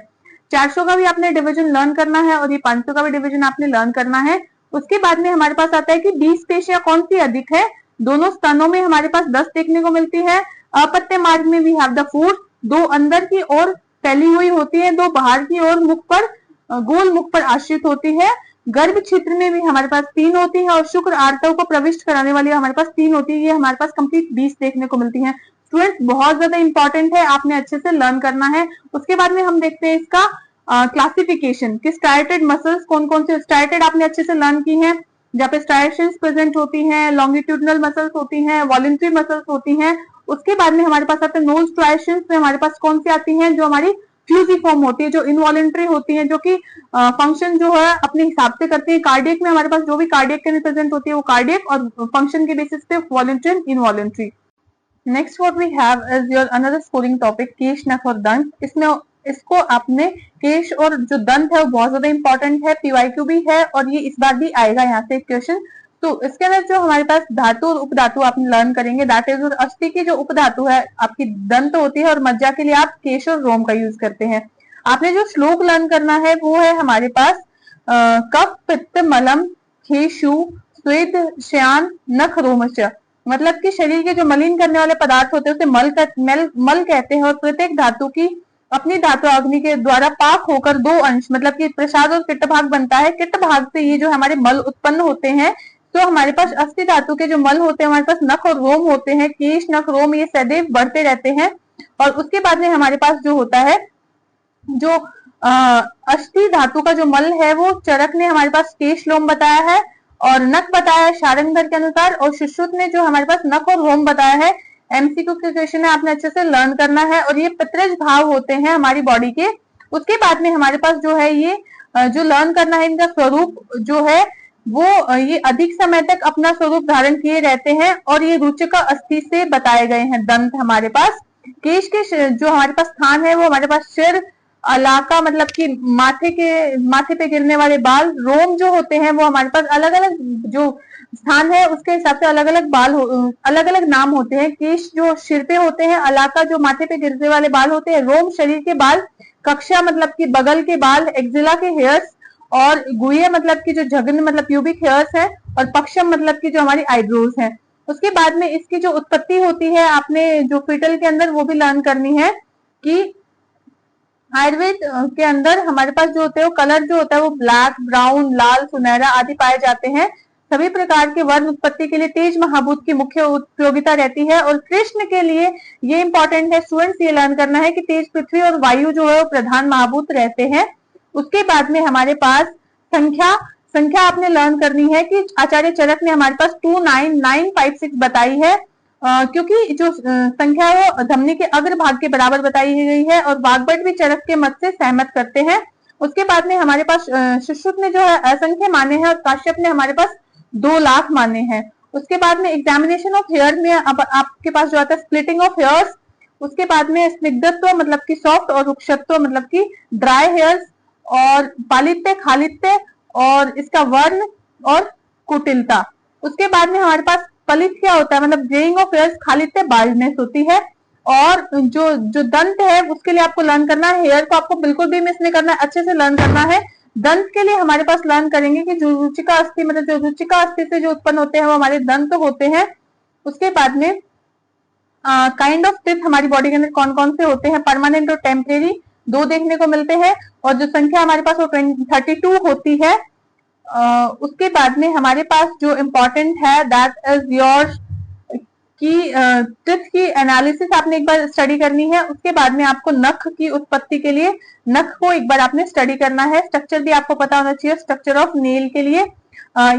400 का भी आपने डिवीजन लर्न करना है और ये 500 का भी डिवीजन आपने लर्न करना है। उसके बाद में हमारे पास आता है कि 20 पेशियां कौन सी अधिक है। दोनों स्तनों में हमारे पास 10 देखने को मिलती है। अपत्य मार्ग में वी हैव द फूड, 2 अंदर की ओर फैली हुई होती है, 2 बाहर की ओर मुख पर गोल मुख पर आश्रित होती है। गर्भ क्षेत्र में भी हमारे पास 3 होती है और शुक्र आर्तव को प्रविष्ट कराने वाली हमारे पास 3 होती है। ये हमारे पास कंप्लीट 20 देखने को मिलती है। स्टूडेंट्स बहुत ज्यादा इंपॉर्टेंट है, आपने अच्छे से लर्न करना है। उसके बाद में हम देखते हैं इसका क्लासिफिकेशन कि स्ट्राइटेड मसल्स कौन कौन से। स्ट्राइटेड आपने अच्छे से लर्न की है, जहाँ पे स्ट्राइएशंस प्रेजेंट होती हैं, लॉन्गिट्यूडनल मसल्स होती हैं, वॉलंटरी मसल्स होती हैं। उसके बाद में हमारे पास आते हैं नोज स्ट्राइएशंस में हमारे पास कौन सी आती हैं, जो हमारी फ्यूजिफॉर्म होती है, जो इनवॉलेंट्री होती है, जो कि फंक्शन जो है अपने हिसाब से करती है। कार्डियक में हमारे पास जो भी कार्डियक के प्रेजेंट होती है वो कार्डियक और फंक्शन के बेसिस पे voluntary and involuntary. Next what we have is your another scoring topic केश, नख और दंत। इसमें इसको आपने केश और जो दंत है वो बहुत ज्यादा इंपॉर्टेंट है, पीवाईक्यू भी है और ये इस बार भी आएगा यहाँ से क्वेश्चन। तो इसके अंदर जो हमारे पास धातु और उपधातु आपने लर्न करेंगे, दैट इज अस्थि की जो उपधातु है आपकी दंत होती है और मज्जा के लिए आप केश और रोम का यूज करते हैं। आपने जो श्लोक लर्न करना है वो है हमारे पास कफ, पित्त, मलम, खेशु, स्वेद, श्यान, नख, रोमच। मतलब कि शरीर के जो मलिन करने वाले पदार्थ होते हैं उसे मल कहते हैं और प्रत्येक धातु की अपनी धातु अग्नि के द्वारा पाक होकर 2 अंश मतलब कि प्रसाद और किट्ट भाग बनता है। किट्ट भाग से ये जो हमारे मल उत्पन्न होते हैं, तो हमारे पास अस्थि धातु के जो मल होते हैं हमारे पास नख और रोम होते हैं। केश, नख, रोम ये सदैव बढ़ते रहते हैं। और उसके बाद में हमारे पास जो होता है जो अस्थि धातु का जो मल है वो चरक ने हमारे पास केश लोम बताया है और नख बताया है शारंगधर के अनुसार, और सुश्रुत ने जो हमारे पास नख और रोम बताया है। एमसीक्यू के क्वेश्चन है, आपने अच्छे से लर्न करना है और ये पित्रज भाव होते हैं हमारी बॉडी के। उसके बाद में हमारे पास जो है ये जो लर्न करना है, इनका स्वरूप जो है वो ये अधिक समय तक अपना स्वरूप धारण किए रहते हैं और ये रुचिक अस्थि से बताए गए हैं। दंत हमारे पास, केश के जो हमारे पास स्थान है वो हमारे पास सिर, अलाका मतलब कि माथे पे गिरने वाले बाल। रोम जो होते हैं वो हमारे पास अलग अलग जो स्थान है उसके हिसाब से अलग अलग बाल अलग अलग नाम होते हैं। केश जो सिर पे होते हैं, अलाका जो माथे पे गिरने वाले बाल होते हैं, रोम शरीर के बाल, कक्षा मतलब कि बगल के बाल, एक्जिला के हेयर्स और गुये मतलब कि जो झगन मतलब प्यूबिक हेयर्स है और पक्षम मतलब कि जो हमारी आईब्रोज है। उसके बाद में इसकी जो उत्पत्ति होती है आपने जो फीटल के अंदर वो भी लर्न करनी है कि आयुर्वेद के अंदर हमारे पास जो होते हैं वो कलर जो होता है वो ब्लैक, ब्राउन, लाल, सुनहरा आदि पाए जाते हैं। सभी प्रकार के वर्ण उत्पत्ति के लिए तेज महाभूत की मुख्य उपयोगिता रहती है और कृष्ण के लिए ये इंपॉर्टेंट है, स्टूडेंट्स ये लर्न करना है कि तेज पृथ्वी और वायु जो है वो प्रधान महाभूत रहते हैं। उसके बाद में हमारे पास संख्या आपने लर्न करनी है कि आचार्य चरक ने हमारे पास 29956 बताई है, क्योंकि जो संख्या है धमनी के अग्र भाग के बराबर बताई गई है और वाग्भट भी चरक के मत से सहमत करते हैं। उसके बाद में हमारे पास सुश्रुत ने जो है असंख्य माने हैं और काश्यप ने हमारे पास 2 लाख माने हैं। उसके बाद में एग्जामिनेशन ऑफ हेयर में अब आपके पास जो आता है स्प्लिटिंग ऑफ हेयर्स। उसके बाद में स्निग्धत्व मतलब कि सॉफ्ट और रुक्षत्व मतलब कि ड्राई हेयर्स और पालित्य, खालित्य और इसका वर्ण और कुटिलता। उसके बाद में हमारे पास पलित क्या होता है, मतलब ग्रेइंग ऑफ हेयर्स, खालित्य बाल्डनेस होती है। और जो जो दंत है उसके लिए आपको लर्न करना है, हेयर को आपको बिल्कुल भी मिस नहीं करना है, अच्छे से लर्न करना है। दंत के लिए हमारे पास लर्न करेंगे कि जो रुचिका अस्थि, मतलब जो रुचिका अस्थि से जो उत्पन्न होते हैं वो हमारे दंत होते हैं। उसके बाद में काइंड ऑफ टिथ हमारी बॉडी के अंदर कौन कौन से होते हैं, परमानेंट और टेम्परेरी, दो देखने को मिलते हैं। और जो संख्या हमारे पास वो 32 होती है। उसके बाद में हमारे पास जो इम्पोर्टेंट है दैट इज योर की टिथ की एनालिसिस आपने एक बार स्टडी करनी है। उसके बाद में आपको नख की उत्पत्ति के लिए नख को एक बार आपने स्टडी करना है। स्ट्रक्चर भी आपको पता होना चाहिए, स्ट्रक्चर ऑफ नेल के लिए।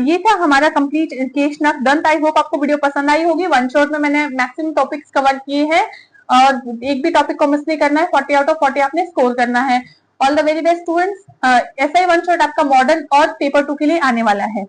ये था हमारा कंप्लीट केश नख दंत। आई होप आपको वीडियो पसंद आई होगी। वन शॉट में मैंने मैक्सिमम टॉपिक्स कवर किए हैं और एक भी टॉपिक को मिस नहीं करना है। 40 आउट ऑफ 40 आपने स्कोर करना है। All the very best students. ऐसा ही वन शॉट आपका मॉडर्न और पेपर 2 के लिए आने वाला है।